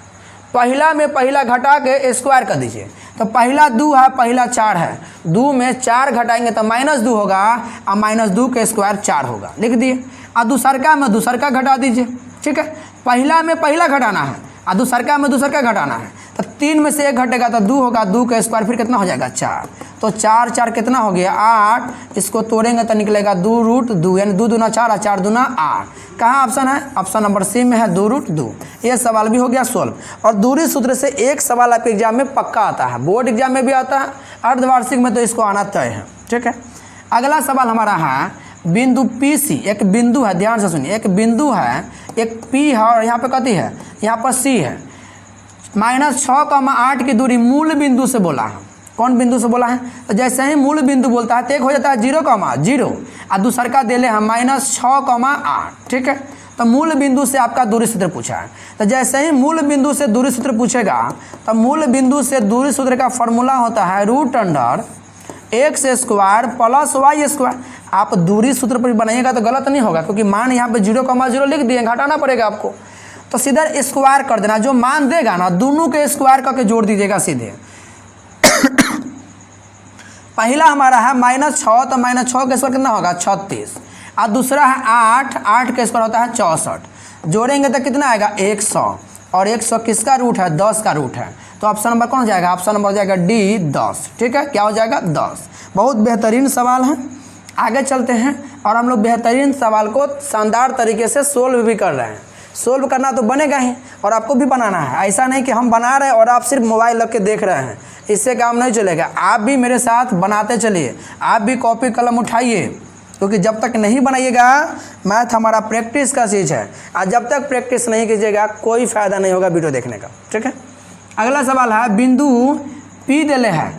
पहला में पहला घटा के स्क्वायर कर दीजिए। तो पहला 2 है, पहला 4 है, 2 में 4 घटाएंगे तो -2 होगा और -2 के स्क्वायर 4 होगा, लिख दिए। और दूसरका में दूसरका घटा दीजिए, ठीक है। पहला में पहला घटाना है और दूसरका में दूसरका घटाना है। तो 3 में से 1 घटेगा तो 2 होगा, 2 का स्क्वायर फिर कितना हो जाएगा 4। तो 4 4 कितना हो गया 8। इसको तोड़ेंगे तो निकलेगा 2√2 यानी 2 दूना 4 और 4 दूना 8। कहाँ ऑप्शन है, ऑप्शन नंबर सी में है 2√2। ये सवाल भी हो गया सोल्व। और दूरी सूत्र से एक सवाल आपके एग्जाम में पक्का आता है, बोर्ड एग्जाम में भी आता है, अर्धवार्षिक में तो इसको आना तय है, ठीक है। अगला सवाल हमारा है बिंदु पी सी, एक बिंदु है, ध्यान से सुनिए, एक बिंदु है, एक पी है और यहाँ पे कथी है, यहाँ पर सी है। -6,8 की दूरी मूल बिंदु से बोला है। कौन बिंदु से बोला है, तो जैसे ही मूल बिंदु बोलता है तो एक हो जाता है 0,0 और दूसर का दे ले हम -6,8, ठीक है। तो मूल बिंदु से आपका दूरी सूत्र पूछा है। तो जैसे ही मूल बिंदु से दूरी सूत्र पूछेगा तो मूल बिंदु से दूरी सूत्र का फॉर्मूला होता है √x² प्लस y²। आप दूरी सूत्र पर बनाइएगा तो गलत नहीं होगा, क्योंकि मान यहाँ पे 0,0 लिख दिए, घटाना पड़ेगा आपको। तो सीधा स्क्वायर कर देना, जो मान देगा ना दोनों के स्क्वायर करके जोड़ दीजिएगा सीधे। पहला हमारा है -6, तो -6 का स्क्वायर कितना होगा 36 और दूसरा है 8, 8 का स्क्वायर होता है 64। जोड़ेंगे तो कितना आएगा 100 और 100 किसका रूट है, 10 का रूट है। तो ऑप्शन नंबर कौन हो जाएगा, ऑप्शन नंबर हो जाएगा डी 10, ठीक है। क्या हो जाएगा 10। बहुत बेहतरीन सवाल है। आगे चलते हैं और हम लोग बेहतरीन सवाल को शानदार तरीके से सोल्व भी कर रहे हैं। सोल्व करना तो बनेगा ही और आपको भी बनाना है। ऐसा नहीं कि हम बना रहे हैं और आप सिर्फ मोबाइल रख के देख रहे हैं, इससे काम नहीं चलेगा। आप भी मेरे साथ बनाते चलिए, आप भी कॉपी कलम उठाइए, क्योंकि जब तक नहीं बनाइएगा, मैथ हमारा प्रैक्टिस का चीज़ है, और जब तक प्रैक्टिस नहीं कीजिएगा कोई फ़ायदा नहीं होगा वीडियो देखने का, ठीक है। अगला सवाल है बिंदु P दिले है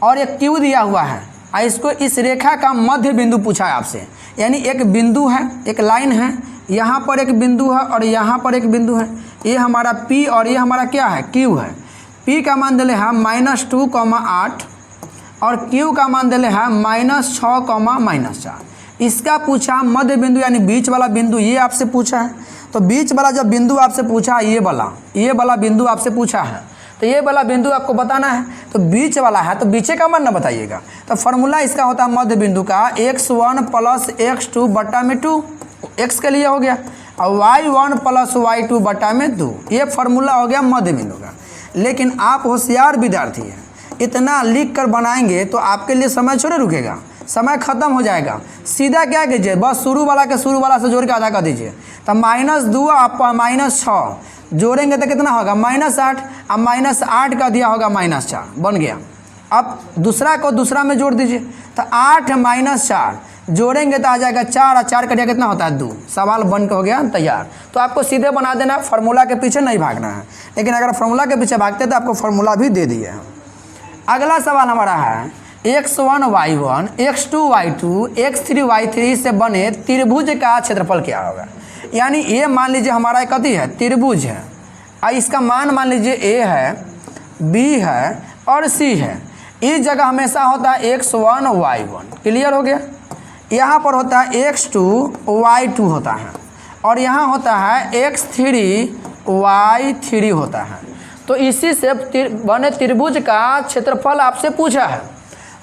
और एक Q दिया हुआ है और इसको इस रेखा का मध्य बिंदु पूछा है आपसे। यानी एक बिंदु है, एक लाइन है, यहाँ पर एक बिंदु है और यहाँ पर एक बिंदु है। ये हमारा P और ये हमारा क्या है Q है। P का मान दिले है -2,8 और Q का मान दिले है -6,-4। इसका पूछा मध्य बिंदु यानी बीच वाला बिंदु, ये आपसे पूछा है। तो बीच वाला जब बिंदु आपसे पूछा है, ये वाला बिंदु आपसे पूछा है, तो ये वाला बिंदु आपको बताना है। तो बीच वाला है तो बीचे का मान ना बताइएगा। तो फॉर्मूला इसका होता है मध्य बिंदु का x1 + x2 बटा में 2, x के लिए हो गया, और y1 + y2 बटा में 2। ये फार्मूला हो गया मध्य बिंदु का। लेकिन आप होशियार विद्यार्थी हैं, इतना लिख कर बनाएंगे तो आपके लिए समय छोड़े रुकेगा, समय खत्म हो जाएगा। सीधा क्या कीजिए, बस शुरू वाला के शुरू वाला से जोड़ के आधा कर दीजिए। तो -2 आप -6 जोड़ेंगे तो कितना होगा -8 और -8 का दिया होगा -4, बन गया। अब दूसरा को दूसरा में जोड़ दीजिए, तो 8 - 4 जोड़ेंगे तो आ जाएगा 4 और 4 का दिया कितना होता है 2। सवाल बन के हो गया तैयार। तो आपको सीधे बना देना, फार्मूला के पीछे नहीं भागना है। लेकिन अगर फार्मूला के पीछे भागते तो आपको फार्मूला भी दे दिए हैं। अगला सवाल हमारा है x1 y1 x2 y2 x3 y3 से बने त्रिभुज का क्षेत्रफल क्या होगा। यानी ये मान लीजिए हमारा कथी है, त्रिभुज है, और इसका मान लीजिए a है, b है और c है। इस जगह हमेशा होता है x1 y1, क्लियर हो गया। यहाँ पर होता है x2 y2 होता है और यहाँ होता है x3 y3 होता है। तो इसी से बने त्रिभुज का क्षेत्रफल आपसे पूछा है।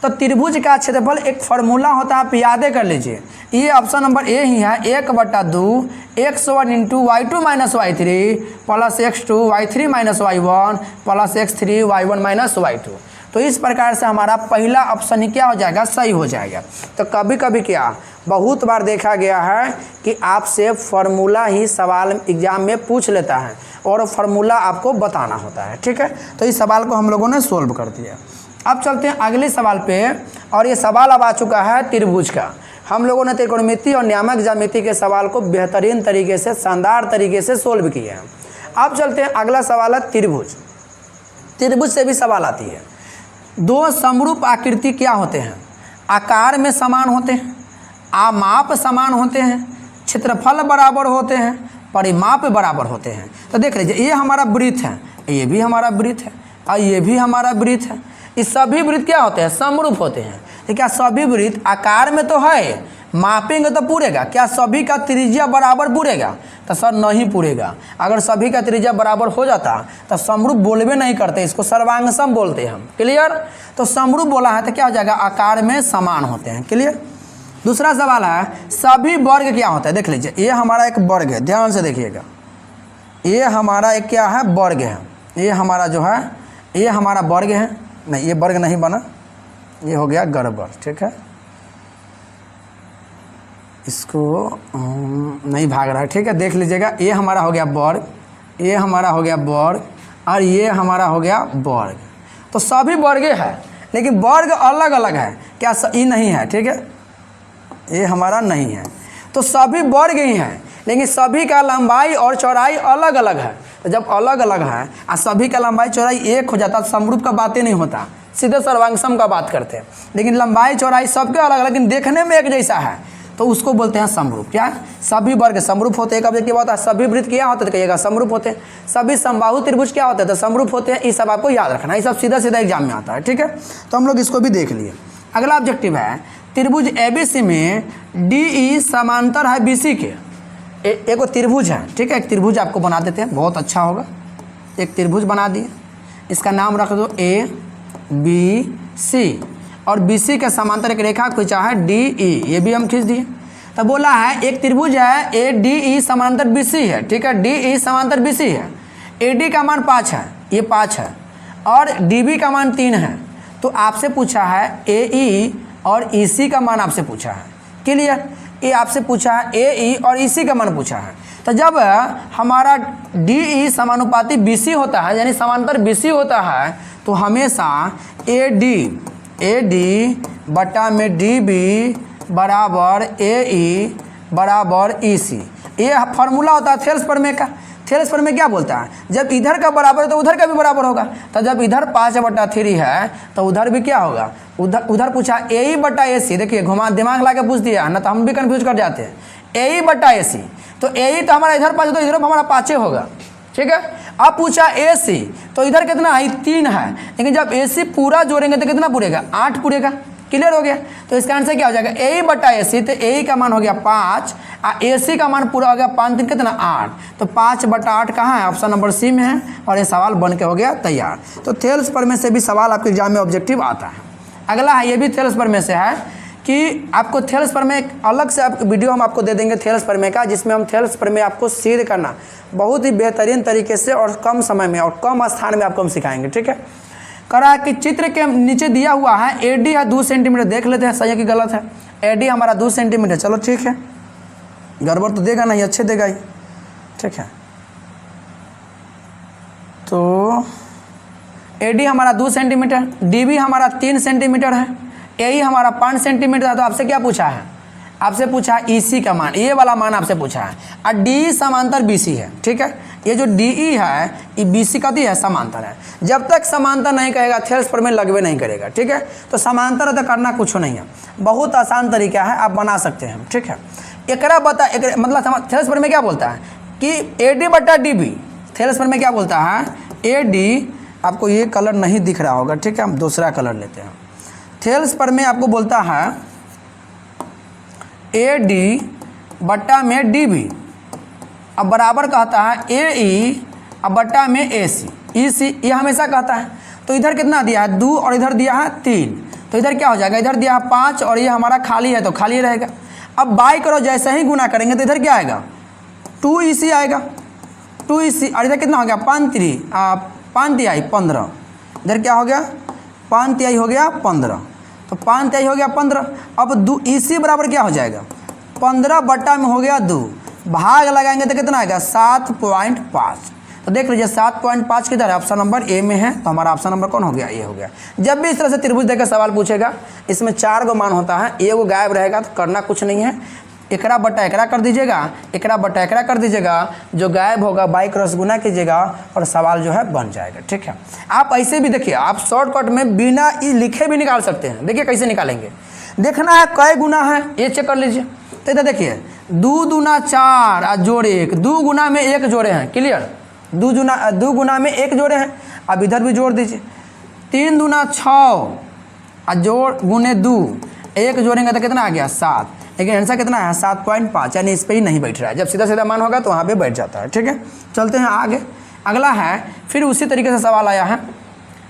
तो त्रिभुज का क्षेत्रफल एक फार्मूला होता है, आप यादें कर लीजिए। ये ऑप्शन नंबर ए ही है, 1/2 x1 × y2 - y3 plus x2 y3 - y1 plus x3 y1 - y2। तो इस प्रकार से हमारा पहला ऑप्शन ही क्या हो जाएगा, सही हो जाएगा। तो कभी कभी क्या बहुत बार देखा गया है कि आपसे फार्मूला ही सवाल एग्जाम में पूछ लेता है और फार्मूला आपको बताना होता है, ठीक है। तो इस सवाल को हम लोगों ने सोल्व कर दिया। अब चलते हैं अगले सवाल पे, और ये सवाल अब आ चुका है त्रिभुज का। हम लोगों ने त्रिकोणमिति और नियामक ज्यामिति के सवाल को बेहतरीन तरीके से, शानदार तरीके से सोल्व किए हैं। अब चलते हैं अगला सवाल है त्रिभुज। त्रिभुज से भी सवाल आती है, दो समरूप आकृति क्या होते हैं, आकार में समान होते हैं, माप समान होते हैं, क्षेत्रफल बराबर होते हैं, परिमाप बराबर होते हैं। तो देख लीजिए ये हमारा वृत्त है, ये भी हमारा वृत्त है और ये भी हमारा वृत्त है। इस सभी वृत्त क्या होते हैं? समरूप होते हैं। तो क्या सभी वृत्त आकार में तो है, मापेंगे तो पूरेगा? क्या सभी का त्रिज्या बराबर पूरेगा? तो सर नहीं पूरेगा। अगर सभी का त्रिज्या बराबर हो जाता तो समरूप बोलबे नहीं करते, इसको सर्वांगसम बोलते हैं हम। क्लियर? तो समरूप बोला है तो क्या हो जाएगा? आकार में समान होते हैं। क्लियर? दूसरा सवाल है सभी वर्ग क्या होता है? देख लीजिए ये हमारा एक वर्ग है, ध्यान से देखिएगा। ये हमारा एक क्या है? वर्ग है। ये हमारा जो है ये हमारा वर्ग है। नहीं, ये वर्ग नहीं बना, ये हो गया गड़बड़। ठीक है, इसको नहीं भाग रहा है। ठीक है, देख लीजिएगा ये हमारा हो गया वर्ग, ये हमारा हो गया वर्ग और ये हमारा हो गया वर्ग। तो सभी वर्ग है लेकिन वर्ग अलग अलग है। क्या ये नहीं है? ठीक है, ये हमारा नहीं है। तो सभी वर्ग ही हैं लेकिन सभी का लंबाई और चौड़ाई अलग अलग है। तो जब अलग अलग है और सभी का लंबाई चौड़ाई एक हो जाता तो समरूप का बातें नहीं होता, सीधे सर्वांगसम का बात करते हैं। लेकिन लंबाई चौड़ाई सबके अलग अलग लेकिन देखने में एक जैसा है तो उसको बोलते हैं समरूप। क्या? सभी वर्ग समरूप होते हैं। एक ऑब्जेक्टिव होता है। सभी वृत्त क्या होते हैं? कहिएगा समरूप होते हैं। सभी समबाहु त्रिभुज क्या होते हैं? तो समरूप होते हैं। ये सब आपको याद रखना, ये सब सीधा सीधा एग्जाम में आता है। ठीक है, तो हम लोग इसको भी देख लिए। अगला ऑब्जेक्टिव है त्रिभुज एबीसी में डीई समांतर है बीसी के। एक त्रिभुज है। ठीक है, एक त्रिभुज आपको बना देते हैं, बहुत अच्छा होगा। एक त्रिभुज बना दिए, इसका नाम रख दो ए बी सी और BC के समांतर एक रेखा खींचा है DE, ये भी हम खींच दिए। तो बोला है एक त्रिभुज है ADE समांतर BC है। ठीक है, DE समांतर BC है। AD का मान 5 है, ये 5 है और DB का मान 3 है। तो आपसे पूछा है AE और EC का मान आपसे पूछा है। क्लियर? ये आपसे पूछा है AE और EC का मान पूछा है। तो जब हमारा DE समानुपाती BC होता है यानी समांतर BC होता है तो हमेशा AD बटा में DB बराबर AE बराबर EC। ये फार्मूला होता है थेल्स प्रमेय का। थेल्स प्रमेय क्या बोलता है? जब इधर का बराबर है तो उधर का भी बराबर होगा। तो जब इधर 5/3 है तो उधर भी क्या होगा? उधर पूछा AE बटा AC। देखिए घुमा दिमाग ला के पूछ दिया ना, तो हम भी कंफ्यूज कर जाते हैं। AE बटा AC, तो AE तो हमारा इधर 5 तो इधर हमारा 5 होगा। ठीक है, अब पूछा AC, तो इधर कितना है? 3 है। लेकिन जब AC पूरा जोड़ेंगे तो कितना पूरेगा? 8 पूरेगा। क्लियर हो गया? तो इसका आंसर क्या हो जाएगा? AE बटा AC। तो AE का मान हो गया 5 और AC का मान पूरा हो गया 5 3 कितना? 8। तो 5/8 कहाँ है? ऑप्शन नंबर C में है और ये सवाल बन के हो गया तैयार। तो थेल्स प्रमेय से भी सवाल आपके एग्जाम में ऑब्जेक्टिव आता है। अगला है, ये भी थेल्स प्रमेय से है कि आपको थेल्स प्रमेय अलग से आप वीडियो हम आपको दे देंगे थेल्स प्रमेय का, जिसमें हम थेल्स प्रमेय आपको सिद्ध करना बहुत ही बेहतरीन तरीके से और कम समय में और कम स्थान में आपको हम सिखाएंगे। ठीक है, करा कि चित्र के नीचे दिया हुआ है AD है 2 सेंटीमीटर। देख लेते हैं सही है कि गलत है। AD हमारा 2 सेंटीमीटर। चलो ठीक है, गड़बड़ तो देगा नहीं, अच्छे देगा ही। ठीक है, तो AD हमारा 2 सेंटीमीटर, DB हमारा 3 सेंटीमीटर है, AE हमारा 5 सेंटीमीटर है। तो आपसे क्या पूछा है? आपसे पूछा है EC का मान, ये वाला मान आपसे पूछा है। और DE समांतर BC है। ठीक है, ये जो DE है ये BC का है, समांतर है। जब तक समांतर नहीं कहेगा थेल्स प्रमेय लगवे नहीं करेगा। ठीक है, तो समांतर तो करना कुछ नहीं है, बहुत आसान तरीका है, आप बना सकते हैं। ठीक है, एकरा बता मतलब थेल्स प्रमेय क्या बोलता है कि AD बटा DB। थेल्स प्रमेय क्या बोलता है? AD, आपको ये कलर नहीं दिख रहा होगा। ठीक है, हम दूसरा कलर लेते हैं। थेल्स प्रमेय आपको बोलता है AD बटा में DB अब बराबर कहता है AE अब बटा में AC। EC ये हमेशा कहता है। तो इधर कितना दिया है? 2 और इधर दिया है 3। तो इधर क्या हो जाएगा? इधर दिया है 5 और ये हमारा खाली है तो खाली रहेगा। अब बाई करो, जैसे ही गुना करेंगे तो इधर क्या आएगा? 2EC आएगा। 2EC और इधर कितना हो गया? 5 3 15। इधर क्या हो गया? 5 तिहाई हो गया 15। तो 5 तिहाई हो गया 15। अब EC बराबर क्या हो जाएगा? 15 बटा में हो गया 2, भाग लगाएंगे तो कितना आएगा? 7.5। तो देख लीजिए 7.5 किधर है? ऑप्शन नंबर A में है। तो हमारा ऑप्शन नंबर कौन हो गया? ये हो गया। जब भी इस तरह से त्रिभुज देकर सवाल पूछेगा, इसमें 4 गो मान होता है, एक गो गायब रहेगा तो करना कुछ नहीं है। एकरा बटा एकरा कर दीजिएगा, एकरा बटा एकरा कर दीजिएगा, जो गायब होगा बाई क्रॉस गुना कीजिएगा और सवाल जो है बन जाएगा। ठीक है, आप ऐसे भी देखिए, आप शॉर्टकट में बिना लिखे भी निकाल सकते हैं। देखिए कैसे निकालेंगे, देखना है कई गुना है ये चेक कर लीजिए। तो इधर देखिए 2 दूना 4 और जोड़ 1, 2 गुना में 1 जोड़े हैं, क्लियर, 2 गुना में 1 जोड़े हैं। अब इधर भी जोड़ दीजिए, 3 दूना 6 और जोड़ गुने 2, 1 जोड़ेंगे तो कितना आ गया 7, लेकिन आंसर कितना है 7.5, यानी इस पर ही नहीं बैठ रहा है। जब सीधा सीधा मान होगा तो वहाँ पे बैठ जाता है। ठीक है, चलते हैं आगे। अगला है फिर उसी तरीके से सवाल आया है,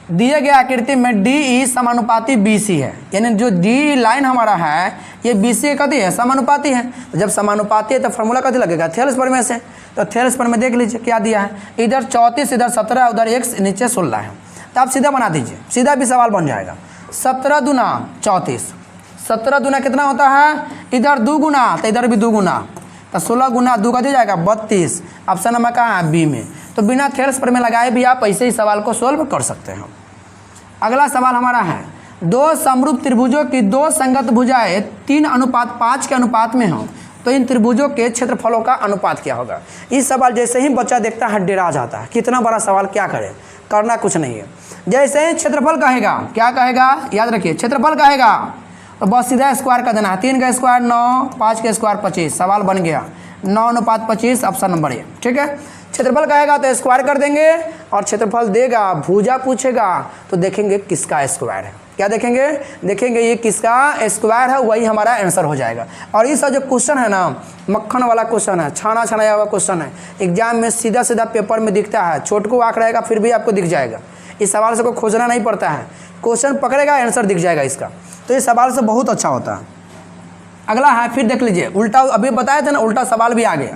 दिए गए आकृति में डी ई समानुपाती बी सी है, यानी जो डी लाइन हमारा है ये बी सी कथी है, समानुपाती है। तो जब समानुपाती है तो फॉर्मूला कथी लगेगा, थेल्स प्रमेय से। तो थेल्स प्रमेय देख लीजिए क्या दिया है, इधर 34, इधर 17, उधर 1 नीचे 16 है। तो आप सीधा बना दीजिए, सीधा भी सवाल बन जाएगा। 17 दूना 34, 17 दूना कितना होता है, इधर 2 गुना तो इधर भी 2 गुना, तो 16 गुना 2 का दे जाएगा 32। ऑप्शन नंबर कहाँ है, बी में। तो बिना थेल्स प्रमेय लगाए भी आप ऐसे ही सवाल को सोल्व कर सकते हैं। अगला सवाल हमारा है, 2 समरूप त्रिभुजों की 2 संगत भुजाएं 3:5 के अनुपात में हो, तो इन त्रिभुजों के क्षेत्रफलों का अनुपात क्या होगा। इस सवाल जैसे ही बच्चा देखता है डेरा जाता है, कितना बड़ा सवाल, क्या करे, करना कुछ नहीं है। जैसे ही क्षेत्रफल कहेगा, क्या कहेगा, याद रखिए, क्षेत्रफल कहेगा तो बस सीधा स्क्वायर कर देना है। 3 का स्क्वायर 9, 5 का स्क्वायर 25, सवाल बन गया 9:25, ऑप्शन नंबर ए। ठीक है, क्षेत्रफल कहेगा तो स्क्वायर कर देंगे, और क्षेत्रफल देगा, भुजा पूछेगा तो देखेंगे किसका स्क्वायर है। क्या देखेंगे, देखेंगे ये किसका स्क्वायर है, वही हमारा आंसर हो जाएगा। और इस जो क्वेश्चन है ना, मक्खन वाला क्वेश्चन है, छाना छानाया हुआ क्वेश्चन है, एग्जाम में सीधा सीधा पेपर में दिखता है, छोटकू आँख रहेगा फिर भी आपको दिख जाएगा। इस सवाल से कोई खोजना नहीं पड़ता है, क्वेश्चन पकड़ेगा आंसर दिख जाएगा इसका। तो इस सवाल से बहुत अच्छा होता है। अगला है, फिर देख लीजिए उल्टा, अभी बताए थे ना, उल्टा सवाल भी आ गया।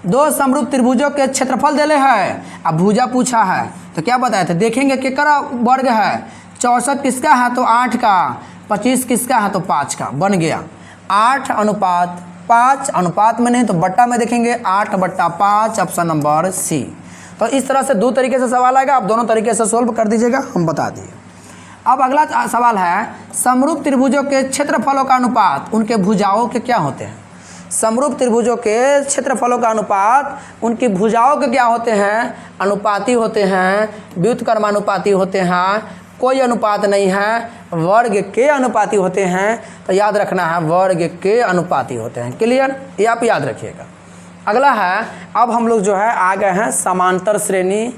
2 समरूप त्रिभुजों के क्षेत्रफल देले है, अब भुजा पूछा है, तो क्या बताए थे, देखेंगे केकरा वर्ग है, 64 किसका है तो 8 का, 25 किसका है तो 5 का, बन गया 8:5, अनुपात में नहीं तो बट्टा में देखेंगे 8/5, ऑप्शन नंबर सी। तो इस तरह से 2 तरीके से सवाल आएगा, आप दोनों तरीके से सोल्व कर दीजिएगा, हम बता दिए। अब अगला सवाल है, समरूप त्रिभुजों के क्षेत्रफलों का अनुपात उनके भुजाओं के क्या होते हैं। समरूप त्रिभुजों के क्षेत्रफलों का अनुपात उनकी भुजाओं के क्या होते हैं, अनुपाती होते हैं, व्युत्क्रमानुपाती होते हैं, कोई अनुपात नहीं है, वर्ग के अनुपाती होते हैं। तो याद रखना है, वर्ग के अनुपाती होते हैं, क्लियर, ये आप याद रखिएगा। अगला है, अब हम लोग जो है आ गए हैं समांतर श्रेणी,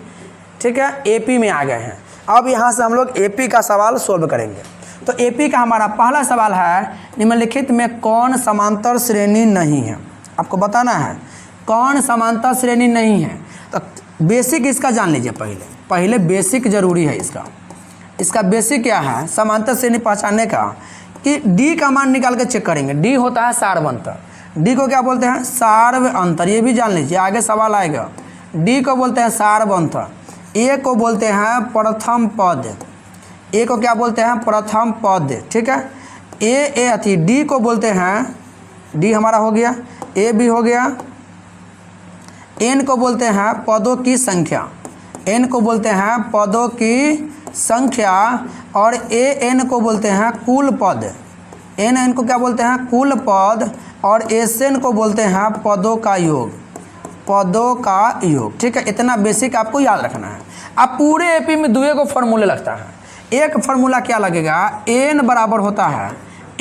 ठीक है, एपी में आ गए हैं। अब यहाँ से हम लोग एपी का सवाल सोल्व करेंगे। तो एपी का हमारा पहला सवाल है, निम्नलिखित में कौन समांतर श्रेणी नहीं है। आपको बताना है कौन समांतर श्रेणी नहीं है। तो बेसिक इसका जान लीजिए, पहले बेसिक जरूरी है इसका बेसिक क्या है समांतर श्रेणी पहचानने का, कि डी का मान निकाल के चेक करेंगे। डी होता है सार्व अंतर, डी को क्या बोलते हैं, सार्व अंतर, ये भी जान लीजिए, आगे सवाल आएगा। डी को बोलते हैं सार्व अंतर, ए को बोलते हैं प्रथम पद, ए को क्या बोलते हैं, प्रथम पद, ठीक है। ए डी को बोलते हैं, डी हमारा हो गया, ए भी हो गया। एन को बोलते हैं पदों की संख्या, एन को बोलते हैं पदों की संख्या, और ए एन को बोलते हैं कुल पद, एन को क्या बोलते हैं, कुल पद, और एस एन को बोलते हैं पदों का योग, पदों का योग, ठीक है। इतना बेसिक आपको याद रखना है। अब पूरे एपी में 2 को फॉर्मूले लगता है। एक फार्मूला क्या लगेगा, एन बराबर होता है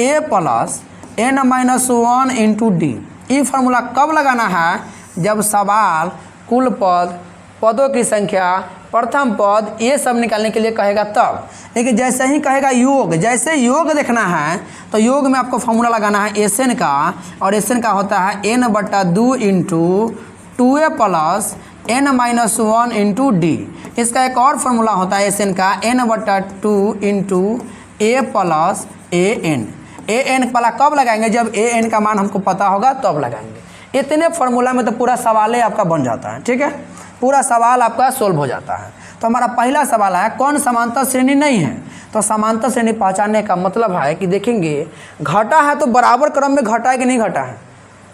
a plus n minus 1 into d. ये फार्मूला कब लगाना है, जब सवाल कुल पद, पदों की संख्या, प्रथम पद, ये सब निकालने के लिए कहेगा तब। लेकिन जैसे ही कहेगा योग, जैसे योग देखना है तो योग में आपको फार्मूला लगाना है एस एन का, और एस एन का होता है n/2 into 2a plus n minus 1 into D. इसका एक और फार्मूला होता है एस एन का n/2 into A plus A N वाला कब लगाएंगे, जब ए एन का मान हमको पता होगा तब लगाएंगे। इतने फार्मूला में तो पूरा सवाल ही आपका बन जाता है, ठीक है, पूरा सवाल आपका सोल्व हो जाता है। तो हमारा पहला सवाल है कौन समांतर श्रेणी नहीं है। तो समांतर श्रेणी पहचानने का मतलब है कि देखेंगे घटा है तो बराबर क्रम में घटा है कि नहीं घटा है,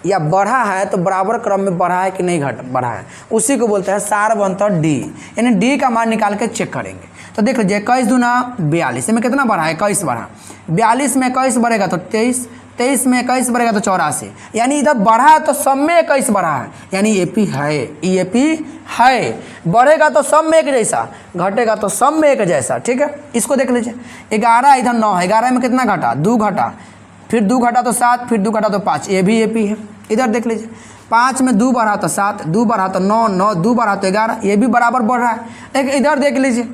या बढ़ा है तो बराबर क्रम में बढ़ा है कि नहीं बढ़ा है, उसी को बोलते हैं सार्व अंतर डी। यानी डी का मान निकाल के चेक करेंगे। तो देख लीजिए 21 दूना 42 में कितना बढ़ा है, 21 बढ़ा, 42 में 21 बढ़ेगा तो 23, 23 में 21 बढ़ेगा तो 84, यानी इधर बढ़ा है तो सब में 21 बढ़ा है, यानी एपी है, एपी है। बढ़ेगा तो सब में एक जैसा, घटेगा तो सब में एक जैसा, ठीक है। इसको देख लीजिए 11 इधर 9 है, 11 में कितना घटा, 2 घटा, फिर 2 घटा तो 7, फिर 2 घटा तो 5, ये भी AP है। इधर देख लीजिए 5 में 2 बढ़ा तो 7, 2 बढ़ा तो 9, 9 2 बढ़ा तो 11, ये भी बराबर बढ़ रहा है। लेकिन इधर देख लीजिए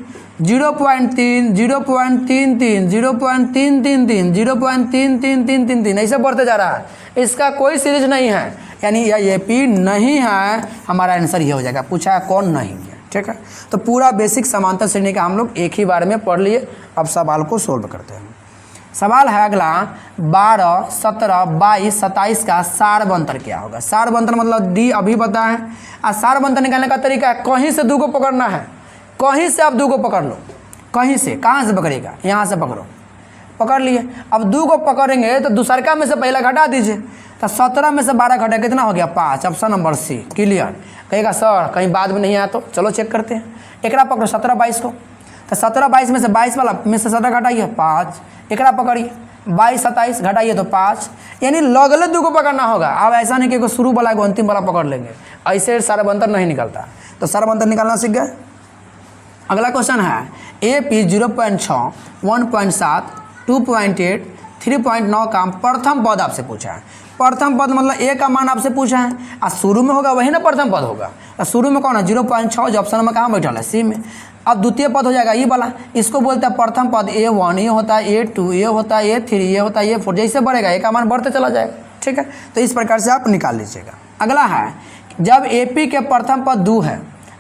0.3, 0.33, 0.333, 0.33333 ऐसे बढ़ते जा रहा है, इसका कोई सीरीज नहीं है, यानी यह AP नहीं है। हमारा आंसर ये हो जाएगा। पूछा है कौन नहीं है, ठीक है। तो पूरा बेसिक समांतर श्रेणी का हम लोग एक ही बार में पढ़ लिए। अब सवाल को सोल्व करते हैं। सवाल है अगला 12, 17, 22, 27 का सारबंतर क्या होगा। सारबंतर मतलब D अभी बता है। और सारबंतर निकालने का तरीका है कहीं से 2 को पकड़ना है, कहीं से आप 2 को पकड़ लो, कहीं से। कहाँ से पकड़ेगा, यहाँ से पकड़ो, पकड़ लिए। अब 2 को पकड़ेंगे तो दूसरका में से पहले घटा दीजिए, तो 17 में से 12 घटा कितना हो गया 5, ऑप्शन नंबर C। क्लियर। कहेगा सर कहीं बाद में नहीं आया तो चलो चेक करते हैं। एकरा पकड़ो 17, 22 को, तो 17, 22 में से 22 वाला में से 17 घटाइए 5, एकरा पकड़िए 22, 27 घटाइए तो 5, यानी लगले 2 को पकड़ना होगा। अब ऐसा नहीं कि शुरू वाला को अंतिम वाला पकड़ लेंगे, ऐसे सारबंतर नहीं निकलता। तो सारबंतर निकालना सीख गए। अगला क्वेश्चन है AP 0.6, 1.7, 2.8, 3.9 का प्रथम पद आपसे पूछा है। प्रथम पद मतलब A का मान आपसे पूछा है, और शुरू में होगा वही ना प्रथम पद होगा। और शुरू में कौन है 0.6, जो ऑप्शन में कहाँ बैठा है C में। अब द्वितीय पद हो जाएगा ये वाला, इसको बोलते हैं प्रथम पद। A1 ये होता है, A2 ये होता है, A3 ये होता है, A4 जैसे बढ़ेगा A का मान बढ़ते चला जाएगा, ठीक है। तो इस प्रकार से आप निकाल लीजिएगा। अगला है जब AP के प्रथम पद 2 है,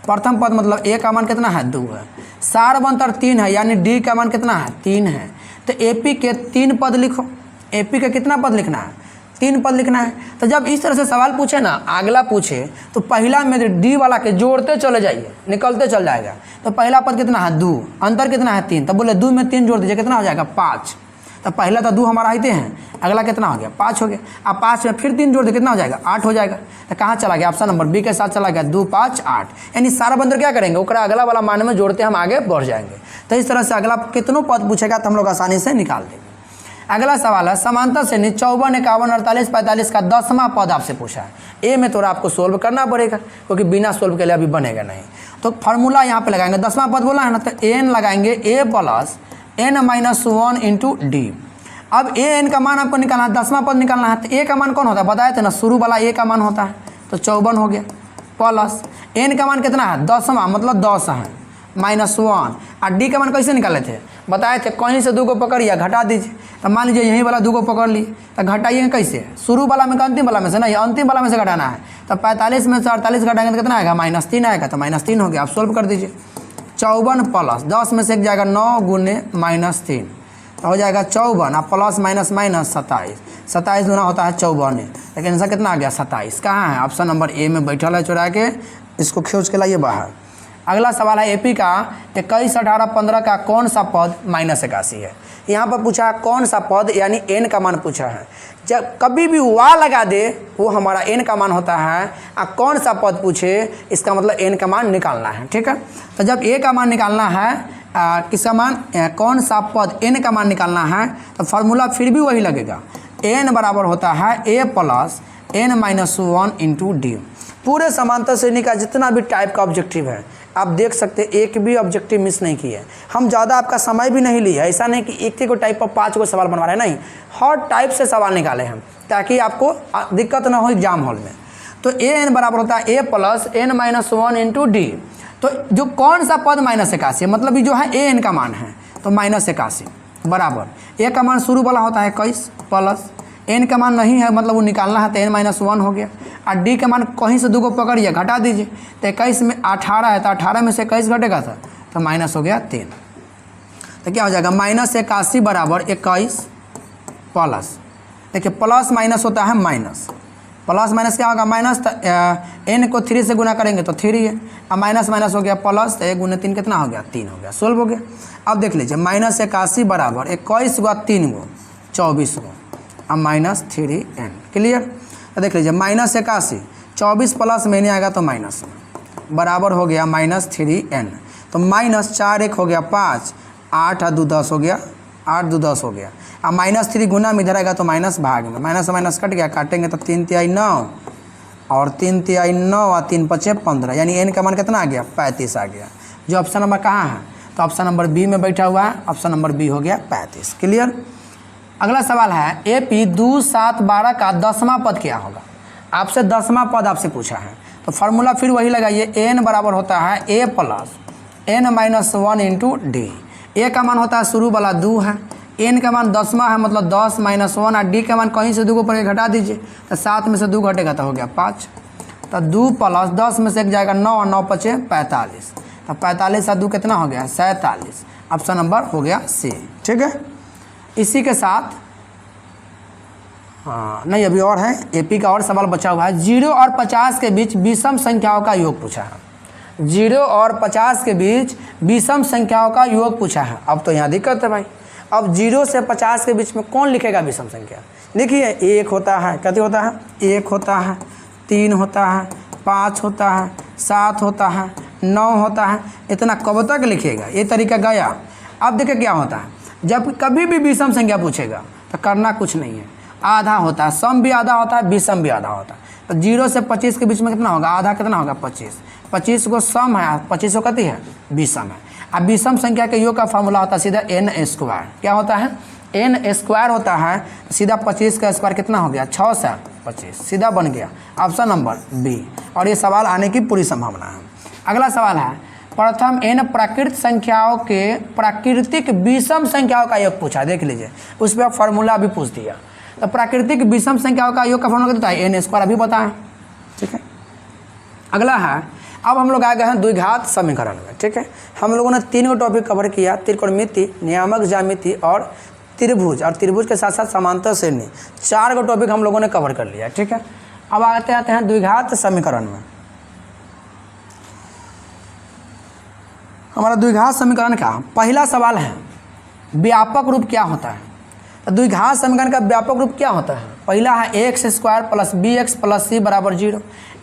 प्रथम पद मतलब A का मान कितना है 2 है, सारबंतर 3 है, यानी D का मान कितना है 3 है। तो AP के 3 पद लिखो। AP का कितना पद लिखना है 3 पद लिखना है। तो जब इस तरह से सवाल पूछे ना, अगला पूछे तो पहला में D वाला के जोड़ते चले जाइए, निकलते चल जाएगा। तो पहला पद कितना है 2, अंतर कितना है 3, तो बोले 2 में 3 जोड़ दीजिए, कितना हो जाएगा 5। तो पहला तो 2 हमारा आते हैं, अगला कितना हो गया 5 हो गया। अब 5 में फिर 3 जोड़ दे कितना हो जाएगा 8 हो जाएगा। तो कहाँ चला गया, ऑप्शन नंबर B के साथ चला गया 2, 5, 8। यानी सारबंतर क्या करेंगे, ओकरा अगला वाला मान में जोड़ते हम आगे बढ़ जाएंगे। तो इस तरह से अगला कितनों पद पूछेगा तो हम लोग आसानी से निकाल देंगे। अगला सवाल है समांतर श्रेणी 54, 51, 48, 45 का 10वां पद आपसे पूछा है। ए में थोड़ा आपको सोल्व करना पड़ेगा, क्योंकि बिना सोल्व के लिए अभी बनेगा नहीं। तो फार्मूला यहाँ पे लगाएंगे, 10वां पद बोला है ना, तो n लगाएंगे A plus n-1 into D। अब an का मान आपको निकालना है, 10वां पद निकालना है। तो a का मान कौन होता है बताए थे ना, शुरू वाला a का मान होता है, तो 54 हो गया, प्लस n का मान कितना है 10वां मतलब 10 है, -1। और D का मान कैसे निकाले थे बताए थे, कहीं से 2 को पकड़िए घटा दीजिए। तो मान लीजिए यहीं वाला 2 को पकड़ लिए, तो घटाइए कैसे, शुरू वाला में अंतिम वाला में से नहीं, अंतिम वाला में से घटाना है। तो 45 में से 48 घटाएंगे तो कितना आएगा -3 आएगा, तो -3 हो गया। आप सोल्व कर दीजिए। 54 प्लस 10 में से एक जाएगा 9 गुने -3, तो हो जाएगा 54, और प्लस माइनस माइनस 27, 27 गुना होता है 54, लेकिन ऐसा कितना आ गया 27। कहाँ है, ऑप्शन नंबर A में बैठल है, चुरा के इसको खींच के लाइए बाहर। अगला सवाल है AP का 21, 18, 15 का कौन सा पद -81 है। यहाँ पर पूछा है कौन सा पद, यानी n का मान पूछा है। जब कभी भी वा लगा दे वो हमारा n का मान होता है, और कौन सा पद पूछे इसका मतलब n का मान निकालना है, ठीक है। तो जब a का मान निकालना है, किसका मान, कौन सा पद n का मान निकालना है, तो फार्मूला फिर भी वही लगेगा, n बराबर होता है A plus n-1 into D। पूरे समांतर श्रेणी का जितना भी टाइप का ऑब्जेक्टिव है आप देख सकते हैं, एक भी ऑब्जेक्टिव मिस नहीं किए। हम ज़्यादा आपका समय भी नहीं लिए, ऐसा नहीं कि एक को टाइप पर 5 को सवाल बनवा रहे हैं, नहीं, हर टाइप से सवाल निकाले हम, ताकि आपको दिक्कत ना हो एग्जाम हॉल में। तो an बराबर होता है A plus n-1 into D। तो जो कौन सा पद -81 है, मतलब ये जो है an का मान है, तो -81 बराबर a का मान शुरू वाला होता है 21, प्लस n का मान नहीं है मतलब वो निकालना है, तो n-1 हो गया। और D का मान कहीं से 2 को पकड़िए घटा दीजिए, तो 21 में 18 है, तो 18 में से 21 घटेगा था, तो माइनस हो गया 3। तो क्या हो जाएगा -81 बराबर 21 प्लस, देखिए प्लस माइनस होता है माइनस, प्लस माइनस क्या होगा माइनस, n को 3 से गुना करेंगे तो 3 है, अब माइनस माइनस हो गया प्लस, तो 1 गुना 3 कितना हो गया 3 हो गया, सोल्व हो गया। अब देख लीजिए -81 बराबर 21 गुना 3 गो 24 गो, अब -3n। क्लियर। तो देख लीजिए -81 24 प्लस में नहीं आएगा तो माइनस बराबर हो गया -3n। तो -4 1 हो गया 5, 8 और 2 10 हो गया, 8 2 10 हो गया। अब -3 गुना में इधर आएगा तो माइनस भाग में, माइनस माइनस कट गया, काटेंगे तो 3 तिहाई 9 और 3 तिहाई 9 और 3 पचे 15, यानी n का मान कितना आ गया 35 आ गया। जो ऑप्शन नंबर कहाँ है, तो ऑप्शन नंबर B में बैठा हुआ है, ऑप्शन नंबर B हो गया 35। क्लियर। अगला सवाल है ए पी 2 7 12 का 10वां पद क्या होगा। आपसे 10वां पद आपसे पूछा है, तो फार्मूला फिर वही लगाइए, एन बराबर होता है a plus n minus 1 into d. A का मान होता है शुरू वाला 2 है, एन का मान 10वां है मतलब 10 माइनस 1 और डी का मान कहीं से 2 को ऊपर घटा दीजिए, तो 7 में से 2 घटेगा तो हो गया 5। तो 2 प्लस 10 में से एक जाएगा 9 और 9 पचे 45, तो 45 और 2 कितना हो गया 47। ऑप्शन नंबर हो गया सी। ठीक है, इसी के साथ हाँ नहीं अभी और है, एपी का और सवाल बचा हुआ है। 0 और 50 के बीच विषम संख्याओं का योग पूछा है। 0 और 50 के बीच विषम संख्याओं का योग पूछा है। अब तो यहाँ दिक्कत है भाई, अब 0 से 50 के बीच में कौन लिखेगा विषम संख्या। देखिए 1 होता है, कितने होता है 1 होता है, 3 होता है, 5 होता है, 7 होता है, 9 होता है, इतना कब तक लिखेगा, ये तरीका गया। अब देखिए क्या होता है, जब कभी भी विषम संख्या पूछेगा तो करना कुछ नहीं है, आधा होता है, सम भी आधा होता है, विषम भी आधा होता है। तो 0 से 25 के बीच में कितना होगा, आधा कितना होगा 25, 25 को सम है, 25 को कती है विषम है। अब विषम संख्या के योग का फार्मूला होता है सीधा एन स्क्वायर। क्या होता है एन स्क्वायर होता है, तो सीधा 25 का स्क्वायर कितना हो गया 6 से 25, सीधा बन गया ऑप्शन नंबर बी। और ये सवाल आने की पूरी संभावना है। अगला सवाल है प्रथम एन प्राकृत संख्याओं के प्राकृतिक विषम संख्याओं का योग पूछा। देख लीजिए उस पर फार्मूला भी पूछ दिया। तो प्राकृतिक विषम संख्याओं का योग का फार्मूला कितना है एन स्क्वायर, अभी बताएं। ठीक है, अगला है अब हम लोग आ गए हैं द्विघात समीकरण में। ठीक है, हम लोगों ने 3 टॉपिक कवर किया, त्रिकोणमिति, नियामक ज्यामिति और त्रिभुज, और त्रिभुज के साथ साथ समांतर श्रेणी, 4 टॉपिक हम लोगों ने कवर कर लिया। ठीक है, अब आते हैं द्विघात समीकरण में। हमारा द्विघात समीकरण का पहला सवाल है व्यापक रूप क्या होता है। तो द्विघात समीकरण का व्यापक रूप क्या होता है, पहला है x square plus b x plus c बराबर 0,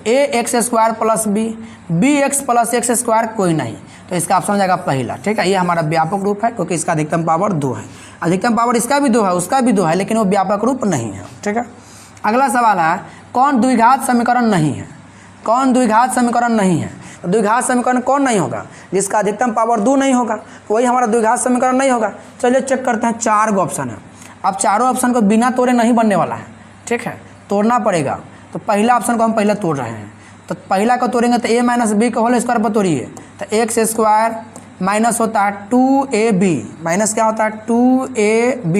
a x square plus b x plus x square कोई नहीं, तो इसका ऑप्शन हो जाएगा पहला। ठीक है, ये हमारा व्यापक रूप है क्योंकि इसका अधिकतम पावर 2 है, अधिकतम पावर इसका भी 2 है उसका भी 2 है, लेकिन वो व्यापक रूप नहीं है। ठीक है, अगला सवाल है कौन द्विघात समीकरण नहीं है, कौन द्विघात समीकरण नहीं है। तो द्विघात समीकरण कौन नहीं होगा, जिसका अधिकतम पावर 2 नहीं होगा, वही हमारा द्विघात समीकरण नहीं होगा। चलिए चेक करते हैं, 4 ऑप्शन है। अब चारों ऑप्शन को बिना तोड़े नहीं बनने वाला है। ठीक है, तोड़ना पड़ेगा। तो पहला ऑप्शन को हम पहले तोड़ रहे हैं, तो पहला को तोड़ेंगे तो a माइनस बी का होल स्क्वायर पर तोड़िए, तो एक्स स्क्वायर माइनस होता है 2ab, माइनस क्या होता है 2ab,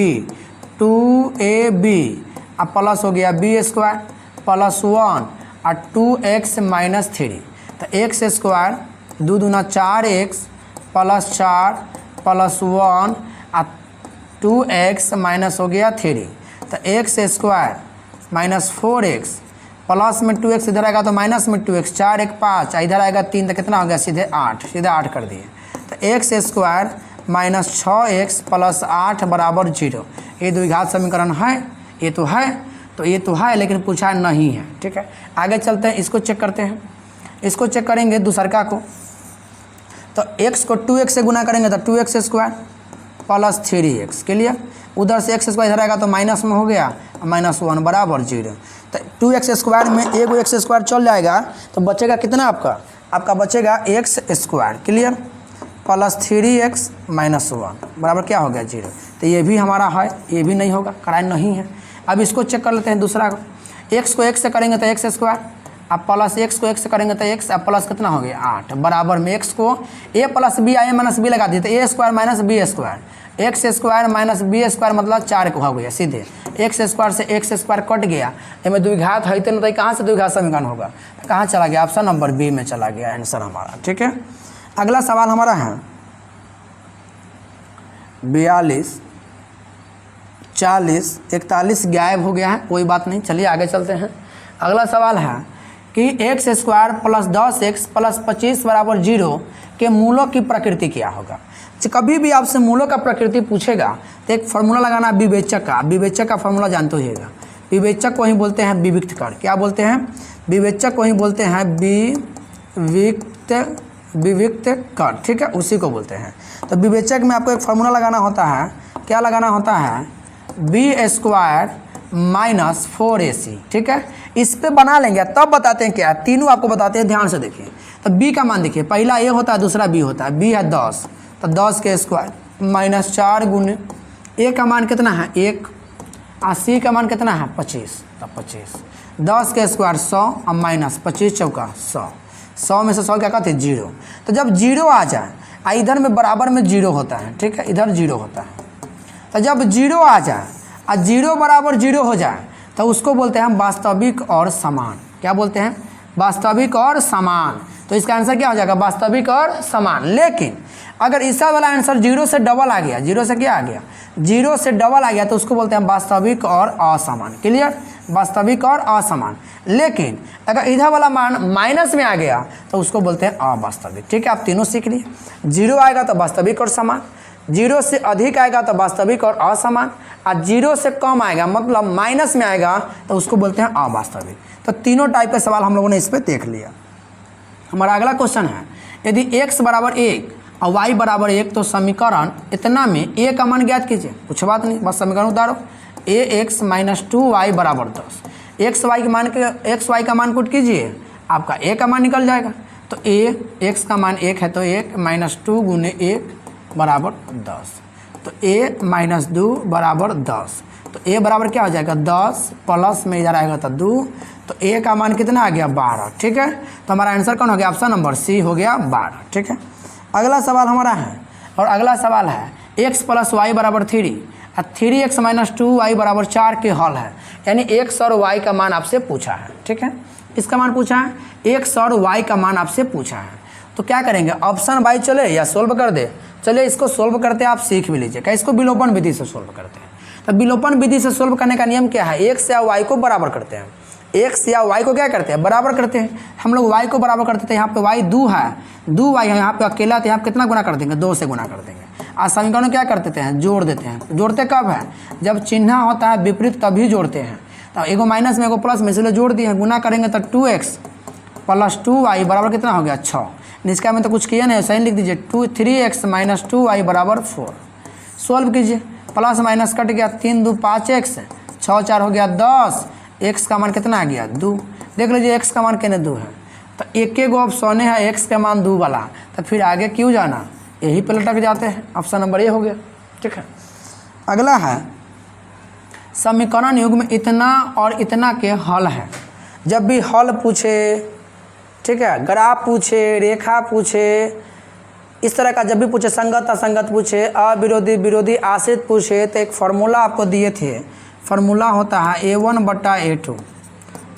अब प्लस हो गया बी स्क्वायर प्लस 1 और 2x माइनस 3, तो एक्स स्क्वायर 2 दूना 4x प्लस 4 प्लस 1 और 2x माइनस हो गया 3, तो x square minus 4x plus में 2x इधर आएगा तो माइनस में 2x, 4 1 5, इधर आएगा 3, तो कितना हो गया सीधे 8, सीधे 8 कर दिए। तो x square minus 6x plus 8 बराबर 0। ये द्विघात समीकरण है, ये तो है, तो ये तो है लेकिन पूछा नहीं है। ठीक है, आगे चलते हैं, इसको चेक करते हैं। इसको चेक करेंगे दूसरका को, तो x को 2x से गुना करेंगे तो 2x square plus 3x, clear. उधर से एक्स स्क्वायर इधर आएगा तो माइनस में हो गया, माइनस 1 बराबर 0। तो 2x स्क्वायर में एक एक्स स्क्वायर चल जाएगा तो बचेगा कितना आपका बचेगा x square, clear, plus 3x minus 1 बराबर क्या हो गया 0। तो ये भी हमारा है, ये भी नहीं होगा, कराइन नहीं है। अब इसको चेक कर लेते हैं दूसरा को, x को x से करेंगे तो एक्स स्क्वायर, अब प्लस x को x से करेंगे तो x, अब प्लस कितना हो गया 8 बराबर में x को a प्लस बी आई माइनस बी लगा दिए तो a square minus B square, X square minus B square मतलब 4 हो गया सीधे, एक्स स्क्वायर से एक्स स्क्वायर कट गया, इसमें द्विघात है तो नहीं, कहाँ से द्विघात समीकरण होगा, कहाँ चला गया, ऑप्शन नंबर बी में चला गया आंसर हमारा। ठीक है, अगला सवाल हमारा है 42 40 41 गायब हो गया है, कोई बात नहीं, चलिए आगे चलते हैं। अगला सवाल है कि x square plus 10x plus 25 बराबर 0 के मूलों की प्रकृति क्या होगा। कभी भी आपसे मूलों का प्रकृति पूछेगा तो एक फार्मूला लगाना विवेचक का, विवेचक का फार्मूला जानते होइएगा। विवेचक को ही बोलते हैं विविक्त कर, क्या बोलते हैं, विवेचक को ही बोलते हैं विविक्त कर। ठीक है, उसी को बोलते हैं। तो विवेचक में आपको एक फार्मूला लगाना होता है, क्या लगाना होता है, बी स्क्वायर माइनस 4ac। ठीक है, इस पे बना लेंगे तब बताते हैं क्या, तीनों आपको बताते हैं, ध्यान से देखिए। तो b का मान देखिए, पहला a होता है दूसरा b होता है, b है 10, तो 10 के स्क्वायर माइनस 4 गुने a का मान कितना है 1, और सी का मान कितना है 25, तब 25 10 के स्क्वायर 100 और माइनस 25 चौका 100, 100 में से 100 क्या कहते हैं 0। तो जब 0 आ जाए इधर में बराबर में 0 होता है, ठीक है, इधर 0 होता है। तो जब 0 आ जाए और 0 बराबर 0 हो जाए तो उसको बोलते हैं हम वास्तविक और समान। क्या बोलते हैं? वास्तविक और समान। तो इसका आंसर क्या हो जाएगा? वास्तविक और समान। लेकिन अगर इसका वाला आंसर 0 से डबल आ गया, 0 से क्या आ गया? 0 से डबल आ गया तो उसको बोलते हैं वास्तविक और असमान। क्लियर? वास्तविक और असमान। लेकिन अगर इधर वाला मान माइनस में आ गया तो उसको बोलते हैं अवास्तविक। ठीक है, आप तीनों सीख लिए। 0 आएगा तो वास्तविक और समान, 0 से अधिक आएगा तो वास्तविक और असमान, और 0 से कम आएगा मतलब माइनस में आएगा तो उसको बोलते हैं अवास्तविक। तो तीनों टाइप के सवाल हम लोगों ने इस पर देख लिया। हमारा अगला क्वेश्चन है, यदि x बराबर 1 और y बराबर 1 तो समीकरण इतना में a का मान ज्ञात कीजिए। कुछ बात नहीं, बस समीकरण उतारो। ax माइनस 2y बराबर 10। एक्स वाई का मान पुट कीजिए, आपका a का मान निकल जाएगा। तो x का मान 1 है तो 1 माइनस 2 गुने 1 बराबर 10। तो a माइनस 2 बराबर 10। तो a बराबर क्या हो जाएगा? 10 प्लस में इधर आएगा तो 2। तो a का मान कितना आ गया? 12। ठीक है, तो हमारा आंसर कौन हो गया? ऑप्शन नंबर सी हो गया 12। ठीक है, अगला सवाल हमारा है, और अगला सवाल है x प्लस वाई बराबर 3 और 3x माइनस 2y बराबर 4 के हल है। यानी x और y का मान आपसे पूछा है। ठीक है, इसका मान पूछा है, x और y का मान आपसे पूछा है। तो क्या करेंगे? ऑप्शन बाई चले या सोल्व कर दे? चलिए इसको सोल्व करते हैं, आप सीख भी लीजिए। क्या इसको विलोपन विधि से सोल्व करते हैं? तो विलोपन विधि से सोल्व करने का नियम क्या है? x या y को बराबर करते हैं। x या y को क्या करते हैं? बराबर करते हैं। हम लोग y को बराबर करते थे, यहाँ पे y 2 है, 2y है, यहाँ पे अकेला, तो यहाँ कितना गुना कर देंगे? 2 से गुना कर देंगे। आज समीकरण क्या कर देते हैं? जोड़ देते हैं। जोड़ते कब है? जब चिन्ह होता है विपरीत तभी जोड़ते हैं। तो एगो माइनस में एगो प्लस में, इसलिए जोड़ दिए हैं। गुना करेंगे तो 2x प्लस 2y बराबर कितना हो गया? 6। निष्का में तो कुछ किया नहीं, सही लिख दीजिए। 3x माइनस 2y बराबर 4। सोल्व कीजिए, प्लस माइनस कट गया, 3 2 5x, 6 4 हो गया 10। x का मान कितना आ गया? 2। देख लीजिए x का मान कितने 2 है। तो एक गो ऑप्शन है x का मान 2 वाला, तो फिर आगे क्यों जाना? यही पे लटक जाते हैं। ऑप्शन नंबर ए हो गया। ठीक है, अगला है समीकरण युग्म इतना और इतना के हल है। जब भी हल पूछे, ठीक है, ग्राफ पूछे, रेखा पूछे, इस तरह का जब भी पूछे, संगत असंगत पूछे, अविरोधी विरोधी आश्रित पूछे, तो एक फार्मूला आपको दिए थे। फार्मूला होता है a1 बटा a2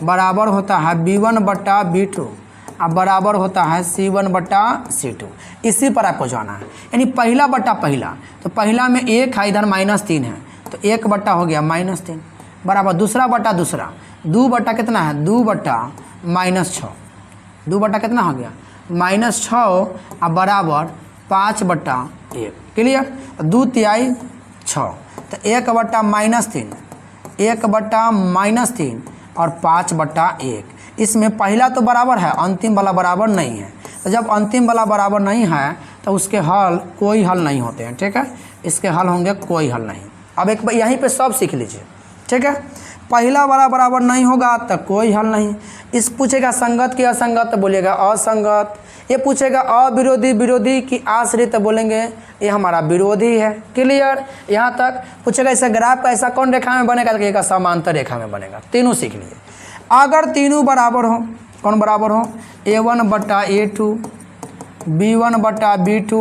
बराबर होता है b1 बटा b2 और बराबर होता है c1 बटा c2। इसी पर आपको जाना है, यानी पहला बटा पहला। तो पहला में 1 है, इधर -3 है, तो 1 बटा हो गया -3 बराबर दूसरा बटा दूसरा, 2 बटा कितना है? 2 बटा -6, 2 बटा कितना हो गया? -6 और बराबर 5 बटा 1। क्लियर? 2 तिहाई 6, तो 1 बटा -3, 1 बटा -3 और 5 बटा 1। इसमें पहला तो बराबर है, अंतिम वाला बराबर नहीं है। तो जब अंतिम वाला बराबर नहीं है तो उसके हल कोई हल नहीं होते हैं। ठीक है, इसके हल होंगे कोई हल नहीं। अब एक यहीं पे सब सीख लीजिए। ठीक है, पहला वाला बराबर नहीं होगा तो कोई हल नहीं। इस पूछेगा संगत की असंगत तो बोलिएगा असंगत। ये पूछेगा अविरोधी विरोधी की आश्रित तो बोलेंगे ये हमारा विरोधी है। क्लियर? यहाँ तक पूछेगा ऐसा ग्राफ का ऐसा कौन रेखा में बनेगा? तो एक समांतर रेखा में बनेगा। तीनों सीख लिए। अगर तीनों बराबर हो, कौन बराबर हो? a1 बटा a2, b1 बटा b2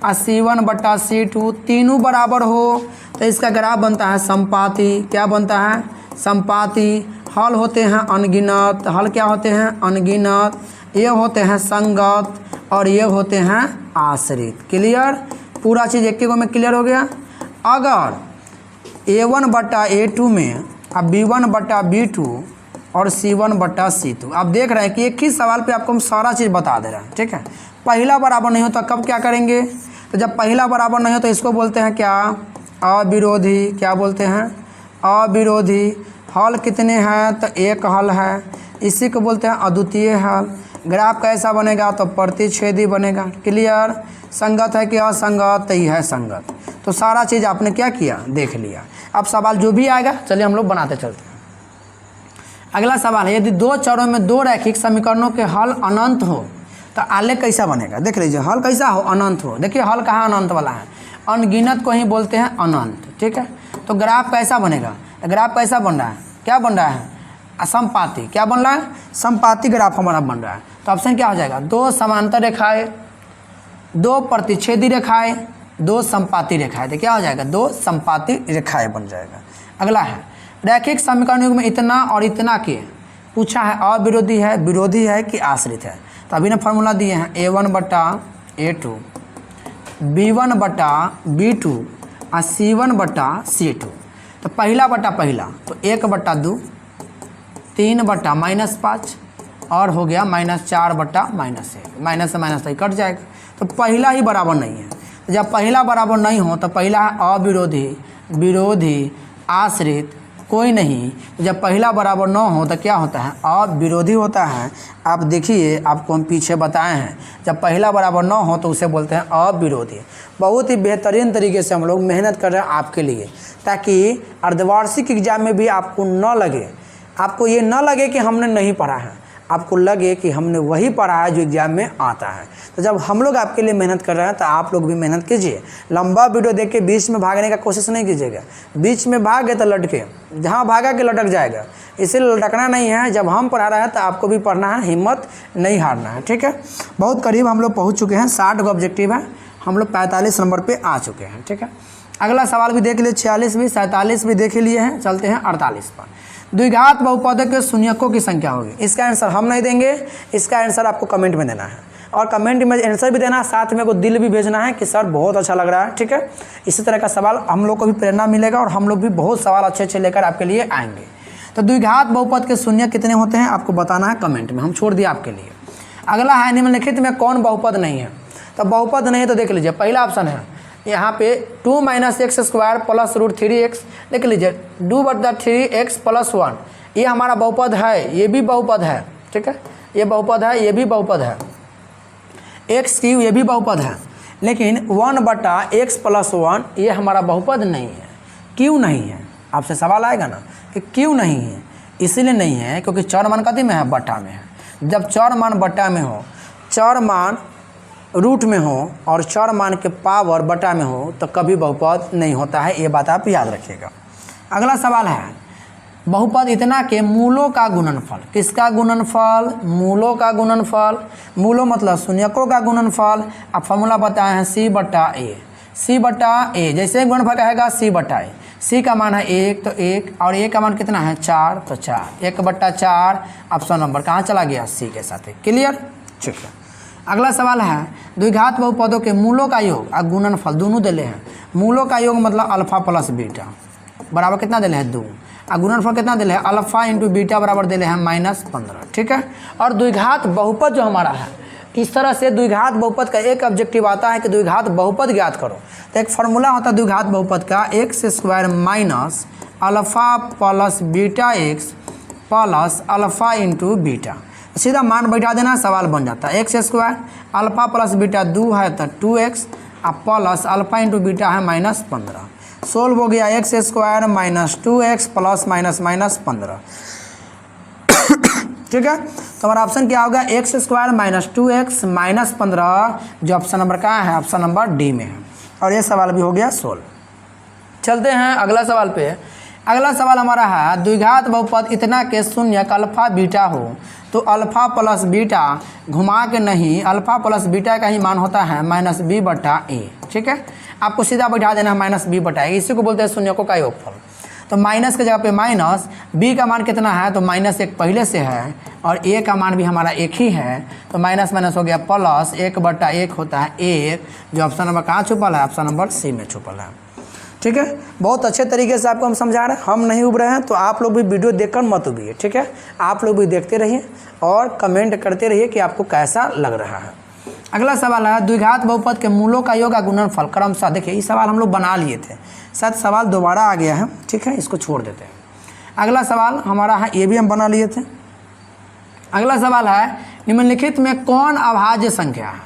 और c1 बटा c2, तीनों बराबर हो तो इसका ग्राफ बनता है संपाती। क्या बनता है? संपाती। हल होते हैं अनगिनत। हल क्या होते हैं? अनगिनत। ये होते हैं संगत और ये होते हैं आश्रित। क्लियर? पूरा चीज़ एक गो में क्लियर हो गया। अगर a1 बटा a2 में अब b1 बटा b2 और c1 बटा c2, आप देख रहे हैं कि एक ही सवाल पे आपको हम सारा चीज़ बता दे रहे हैं। ठीक है, पहला बराबर नहीं होता कब क्या करेंगे? तो जब पहला बराबर नहीं हो तो इसको बोलते हैं क्या? अविरोधी। क्या बोलते हैं? अविरोधी। हल कितने हैं? तो एक हल है। इसी को बोलते हैं अद्वितीय हल। ग्राफ कैसा बनेगा? तो प्रतिच्छेदी बनेगा। क्लियर? संगत है कि असंगत? तो ये है संगत। तो सारा चीज़ आपने क्या किया? देख लिया। अब सवाल जो भी आएगा चलिए हम लोग बनाते चलते हैं। अगला सवाल है, यदि दो चरों में दो रैखिक समीकरणों के हल अनंत हो तो आलेख कैसा बनेगा? देख लीजिए, हल कैसा हो? अनंत हो। देखिए हल कहाँ अनंत वाला है? अनगिनत को ही बोलते हैं अनंत। ठीक है, तो ग्राफ कैसा बनेगा, ग्राफ कैसा बन रहा है, क्या बन रहा है, समपाती, क्या बन रहा है, समपाती ग्राफ हमारा बन रहा है। तो ऑप्शन क्या हो जाएगा, 2 समांतर रेखाएं, 2 प्रतिच्छेदी रेखाएं, 2 समपाती रेखाएं, तो क्या हो जाएगा, 2 समपाती रेखाएं बन जाएगा। अगला है रैखिक समीकरण युग में इतना और इतना के पूछा है, अविरोधी है, विरोधी है कि आश्रित है। तो अभी ने फार्मूला दिए हैं A1 बटा A2, B1 बटा B2 और C1 बटा C2। तो पहला बटा पहला तो 1 बटा 2, 3 बटा -5 और हो गया -4 बटा -1, माइनस से माइनस कट जाएगा। तो पहला ही बराबर नहीं है, तो जब पहला बराबर नहीं हो तो पहला है अविरोधी, विरोधी, आश्रित, कोई नहीं। जब पहला बराबर न हो तो क्या होता है, अविरोधी होता है। आप देखिए, आपको हम पीछे बताए हैं, जब पहला बराबर न हो तो उसे बोलते हैं अविरोधी। बहुत ही बेहतरीन तरीके से हम लोग मेहनत कर रहे हैं आपके लिए, ताकि अर्धवार्षिक एग्जाम में भी आपको न लगे, आपको ये न लगे कि हमने नहीं पढ़ा है, आपको लगे कि हमने वही पढ़ा है जो एग्जाम में आता है। तो जब हम लोग आपके लिए मेहनत कर रहे हैं तो आप लोग भी मेहनत कीजिए। लंबा वीडियो देख के बीच में भागने का कोशिश नहीं कीजिएगा, बीच में भागे तो लटके, जहाँ भागा के लटक जाएगा, इसीलिए लटकना नहीं है। जब हम पढ़ा रहे हैं तो आपको भी पढ़ना है, हिम्मत नहीं हारना है, ठीक है। बहुत करीब हम लोग पहुँच चुके हैं, 60 का ऑब्जेक्टिव है, हम लोग 45 नंबर पर आ चुके हैं, ठीक है। अगला सवाल भी देख लिए, 46 भी, 47 भी देख लिए हैं। चलते हैं 48 पर। द्विघात बहुपद के शून्यकों की संख्या होगी। इसका आंसर हम नहीं देंगे, इसका आंसर आपको कमेंट में देना है, और कमेंट में आंसर भी देना है, साथ में को दिल भी भेजना है कि सर बहुत अच्छा लग रहा है, ठीक है। इसी तरह का सवाल हम लोग को भी प्रेरणा मिलेगा और हम लोग भी बहुत सवाल अच्छे अच्छे लेकर आपके लिए आएंगे। तो द्विघात बहुपद के शून्य कितने होते हैं आपको बताना है कमेंट में, हम छोड़ दिया आपके लिए। अगला है निम्नलिखित में कौन बहुपद नहीं है। तो बहुपद नहीं है तो देख लीजिए, पहला ऑप्शन है यहाँ पे 2 - x² प्लस √3x, देख लीजिए 2/3x + 1, ये हमारा बहुपद है, ये भी बहुपद है, ठीक है, ये बहुपद है, ये भी बहुपद है। x³ ये भी बहुपद है, लेकिन 1/x + 1 ये हमारा बहुपद नहीं है। क्यों नहीं है, आपसे सवाल आएगा ना कि क्यों नहीं है। इसीलिए नहीं है क्योंकि चर मान कति में है, बटा में है। जब चर मान बटा में हो, चर मान रूट में हो और चर मान के पावर बटा में हो तो कभी बहुपद नहीं होता है, ये बात आप याद रखिएगा। अगला सवाल है बहुपद इतना के मूलों का गुणनफल। किसका गुणनफल, मूलों का गुणनफल। मूलों मतलब शून्यकों का गुणनफल। आप फॉर्मूला बताए हैं C/A, C/A, जैसे गुणनफल रहेगा C/A। C का मान है 1 तो 1, और A का मान कितना है 4 तो 4, 1/4। ऑप्शन नंबर कहाँ चला गया, C के साथ। क्लियर, ठीक है। अगला सवाल है द्विघात बहुपदों के मूलों का योग और गुणनफल दोनों दिले हैं। मूलों का योग मतलब अल्फा प्लस बीटा बराबर कितना दिले हैं 2, और गुणनफल कितना दिले हैं अल्फा × बीटा बराबर दिले हैं -15, ठीक है। और द्विघात बहुपद जो हमारा है, इस तरह से द्विघात बहुपद का एक ऑब्जेक्टिव आता है कि द्विघात बहुपद ज्ञात करो। तो एक फार्मूला होता है द्विघात बहुपद का, x² - alpha plus beta x plus alpha × beta. सीधा मान बैठा देना, सवाल बन जाता है। x² अल्फा प्लस बीटा 2 है तो 2x और प्लस अल्फा × बीटा है -15। सोल्व हो गया, x² - 2x प्लस -15, ठीक है। तो हमारा ऑप्शन क्या होगा, x² - 2x -15, जो ऑप्शन नंबर कहाँ है, ऑप्शन नंबर डी में है। और ये सवाल भी हो गया सोल्व। चलते हैं अगला सवाल पे। अगला सवाल हमारा है द्विघात बहुपद इतना के शून्यक अल्फा बीटा हो तो अल्फा प्लस बीटा घुमा के नहीं, अल्फा प्लस बीटा का ही मान होता है -b/a, ठीक है। आपको सीधा बैठा देना है -b/a, इसी को बोलते हैं शून्यकों का योगफल। तो माइनस के जगह पे माइनस, b का मान कितना है तो -1 पहले से है, और a का मान भी हमारा 1 ही है, तो माइनस माइनस हो गया प्लस 1/1 होता है 1, जो ऑप्शन नंबर कहाँ छुपल है, ऑप्शन नंबर सी में छुपल है, ठीक है। बहुत अच्छे तरीके से आपको हम समझा रहे हैं, हम नहीं उब रहे हैं, तो आप लोग भी वीडियो देखकर मत उबिए, ठीक है। आप लोग भी देखते रहिए और कमेंट करते रहिए कि आपको कैसा लग रहा है। अगला सवाल है द्विघात बहुपद के मूलों का योग और गुणनफल क्रमशः। देखिए ये सवाल हम लोग बना लिए थे, शायद सवाल दोबारा आ गया है, ठीक है, इसको छोड़ देते हैं। अगला सवाल हमारा है, ये भी हम बना लिए थे। अगला सवाल है निम्नलिखित में कौन अभाज्य संख्या है।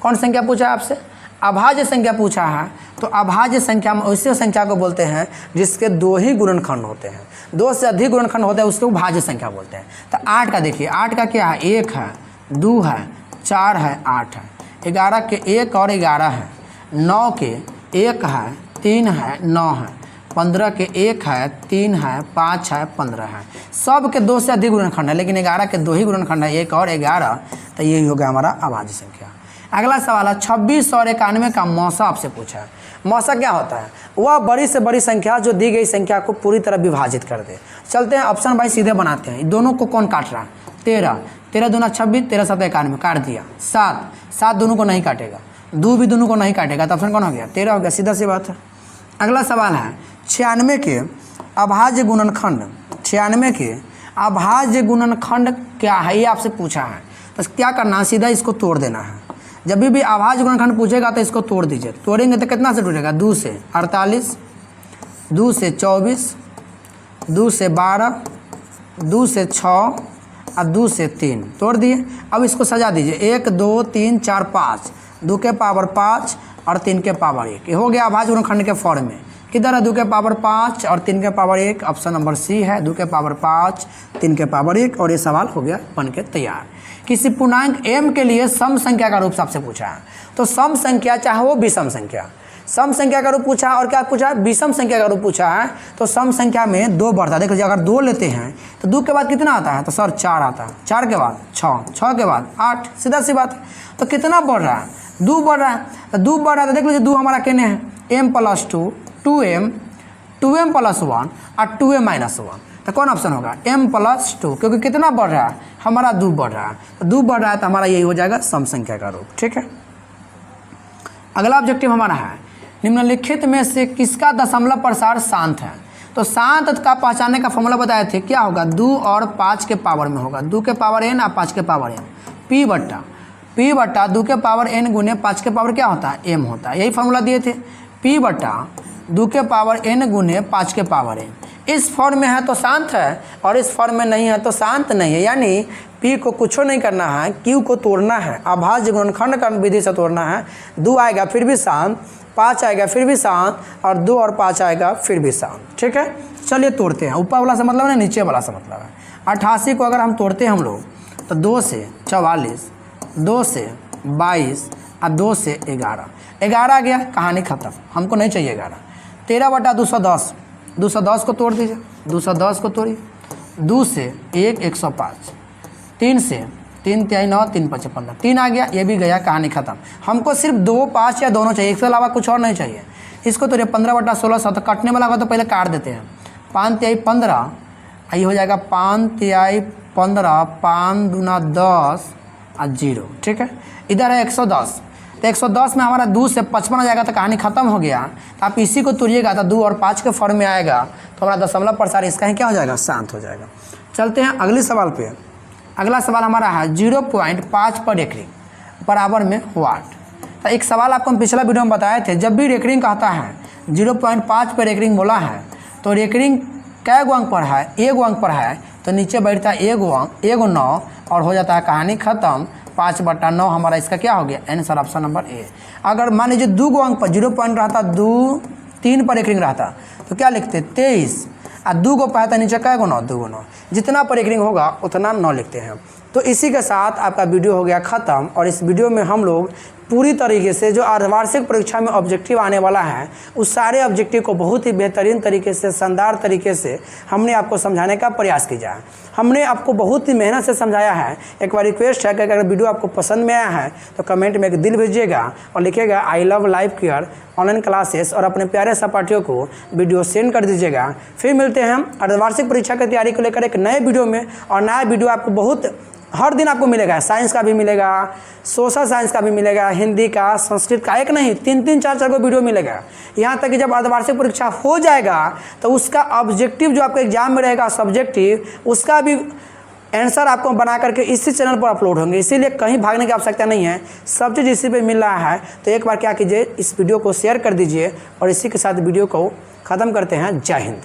कौन संख्या पूछा है आपसे, अभाज्य संख्या पूछा है। तो अभाज्य संख्या में उसी संख्या को बोलते हैं जिसके 2 ही गुणनखंड होते हैं, 2 से अधिक गुणनखंड होते हैं, उसको भाज्य संख्या बोलते हैं। तो 8 का देखिए, 8 का क्या है, 1 है, 2 है, 4 है, 8 है। 11 के 1 और 11 है, 9 के 1 है, 3 है, 9 है, 15 के 1 है, 3 है, 5 है, 15 है। सब के 2 से अधिक गुणनखंड है, लेकिन 11 के 2 ही गुणनखंड है, 1 और 11, तो यही हो गया हमारा अभाज्य संख्या। अगला सवाल है 26 और 91 का मौसा आपसे पूछा है। मौसा क्या होता है? वह बड़ी से बड़ी संख्या जो दी गई संख्या को पूरी तरह विभाजित कर दे। चलते हैं ऑप्शन भाई सीधे बनाते हैं। दोनों को कौन काट रहा है? 13, 13 दूना 26, 13 7 91 काट दिया। 7, 7 दोनों को नहीं काटेगा, 2 भी दोनों को नहीं काटेगा, तो ऑप्शन कौन हो गया? 13 हो गया, सीधा सी बात है। अगला सवाल है 96 के अभाज्य गुणनखंड। 96 के अभाज्य गुणनखंड क्या है ये आपसे पूछा है। तो क्या करना है? सीधा इसको तोड़ देना है। जब भी अभाज्य गुणनखंड पूछेगा तो इसको तोड़ दीजिए। तोड़ेंगे तो कितना से टूटेगा? 2 से 48, 2 से 24, 2 से 12, 2 से 6 और 2 से 3 तोड़ दिए। अब इसको सजा दीजिए 1 2 3 4 5, 2 के पावर 5 और 3 के पावर 1। ये हो गया अभाज्य गुणनखंड के फॉर्म में। किधर है? 2 के पावर 5 और 3 के पावर 1। ऑप्शन नंबर सी है, 2 के पावर 5 3 के पावर 1। और ये सवाल हो गया बन के तैयार। किसी पूर्णांक m के लिए सम संख्या का रूप आपसे पूछा है। तो सम संख्या चाहे वो विषम संख्या, सम संख्या का रूप पूछा और क्या पूछा है? विषम संख्या का रूप पूछा है। तो सम संख्या में 2 बढ़ता है। देखो अगर 2 लेते हैं तो 2 के बाद कितना आता है? तो सर 4 आता है। 4 के बाद 6, 6 के बाद 8, सीधा सी बात है। तो कितना बढ़ रहा है? 2 बढ़ रहा है। तो 2 बढ़ रहा है तो देख लीजिए 2 हमारा कहने हैं m + 2, 2m, 2m + 1 और 2m - 1। तो कौन ऑप्शन होगा? m + 2, क्योंकि कितना बढ़ रहा है? हमारा 2 बढ़ रहा है। तो 2 बढ़ रहा है तो हमारा यही हो जाएगा सम संख्या का रूप। ठीक है। अगला ऑब्जेक्टिव हमारा है निम्नलिखित में से किसका दशमलव प्रसार शांत है। तो शांत का पहचानने का फॉर्मूला बताए थे, क्या होगा? 2 और 5 के पावर में होगा। 2 के पावर n और 5 के पावर n, p बट्टा 2 के पावर n गुने 5 के पावर क्या होता है? m होता है। यही फॉर्मूला दिए थे, p बट्टा 2 के पावर n गुने 5 के पावर n। इस फॉर्म में है तो शांत है और इस फॉर्म में नहीं है तो शांत नहीं है। यानी p को कुछ नहीं करना है, q को तोड़ना है, अभाज्य गुणनखंड का विधि से तोड़ना है। 2 आएगा फिर भी शांत, 5 आएगा फिर भी शांत और 2 और 5 आएगा फिर भी शांत। ठीक है, चलिए तोड़ते हैं। ऊपर वाला से मतलब है, नीचे वाला से मतलब है। 88 को अगर हम तोड़ते हैं हम लोग तो 2 से 44, 2 से 22 और 2 से 11, 11 आ गया, कहानी खत्म। हमको नहीं चाहिए 11। 13 बटा 210, 210 को तोड़ दीजिए। 210 को तोड़िए। 2 से 1, 105, 3 से 3 3 9, 3 5 15, 3 आ गया, ये भी गया, कहानी खत्म। हमको सिर्फ 2 5 या दोनों चाहिए, इसके अलावा कुछ और नहीं चाहिए। इसको तो 15 बटा 16 7 कटने वाला होगा तो पहले काट देते हैं। 5 तिहाई 15, ये हो जाएगा 5 तिहाई 15, 5 दूना 10 और 0। ठीक है, इधर है 110, तो 110 में हमारा 2 से 55 आ जाएगा तो कहानी खत्म हो गया। तो आप इसी को तोड़िएगा तो 2 और 5 के फॉर्म में आएगा तो हमारा दशमलव प्रसार इसका ही क्या हो जाएगा? शांत हो जाएगा। चलते हैं अगले सवाल पे। अगला सवाल हमारा है 0.5 पर रेकरिंग बराबर में वाट। तो एक सवाल आपको हम पिछला वीडियो में बताए थे, जब भी रेकरिंग कहता है 0.5 पर रेकरिंग बोला है तो रेकरिंग कै गो अंक पर है? 1 अंक पर है, तो नीचे बैठता है 1 अंक, 1 9 और हो जाता है कहानी खत्म। 5 बटा 9 हमारा इसका क्या हो गया? Answer option number A. अगर मान लीजिए 2 अंक पर 0 पॉइंट रहता, 2 3 पर रेकरिंग रहता तो क्या लिखते? 23 और 2 को पाया था नीचे कै गो 9? 2 गो 9। जितना पर रेकरिंग होगा उतना 9 लिखते हैं। तो इसी के साथ आपका वीडियो हो गया ख़त्म। और इस वीडियो में हम लोग पूरी तरीके से जो अर्धवार्षिक परीक्षा में ऑब्जेक्टिव आने वाला है उस सारे ऑब्जेक्टिव को बहुत ही बेहतरीन तरीके से, शानदार तरीके से हमने आपको समझाने का प्रयास किया है। हमने आपको बहुत ही मेहनत से समझाया है। एक बार रिक्वेस्ट है कि अगर वीडियो आपको पसंद में आया है तो कमेंट में एक दिल भेजिएगा और लिखिएगा I love live care online classes और अपने प्यारे सहपाठियों को वीडियो सेंड कर दीजिएगा। फिर मिलते हैं हम अर्धवार्षिक परीक्षा की तैयारी को लेकर एक नए वीडियो में। और नया वीडियो आपको बहुत हर दिन आपको मिलेगा। साइंस का भी मिलेगा, सोशल साइंस का भी मिलेगा, हिंदी का, संस्कृत का, एक नहीं 3 4 को वीडियो मिलेगा। यहाँ तक कि जब अर्धवार्षिक परीक्षा हो जाएगा तो उसका ऑब्जेक्टिव जो आपके एग्जाम में रहेगा सब्जेक्टिव, उसका भी आंसर आपको बना करके इसी चैनल पर अपलोड होंगे। इसीलिए कहीं भागने की आवश्यकता नहीं है, सब चीज़ इसी पे मिल रहा है। तो एक बार क्या कीजिए, इस वीडियो को शेयर कर दीजिए और इसी के साथ वीडियो को ख़त्म करते हैं। जय हिंद।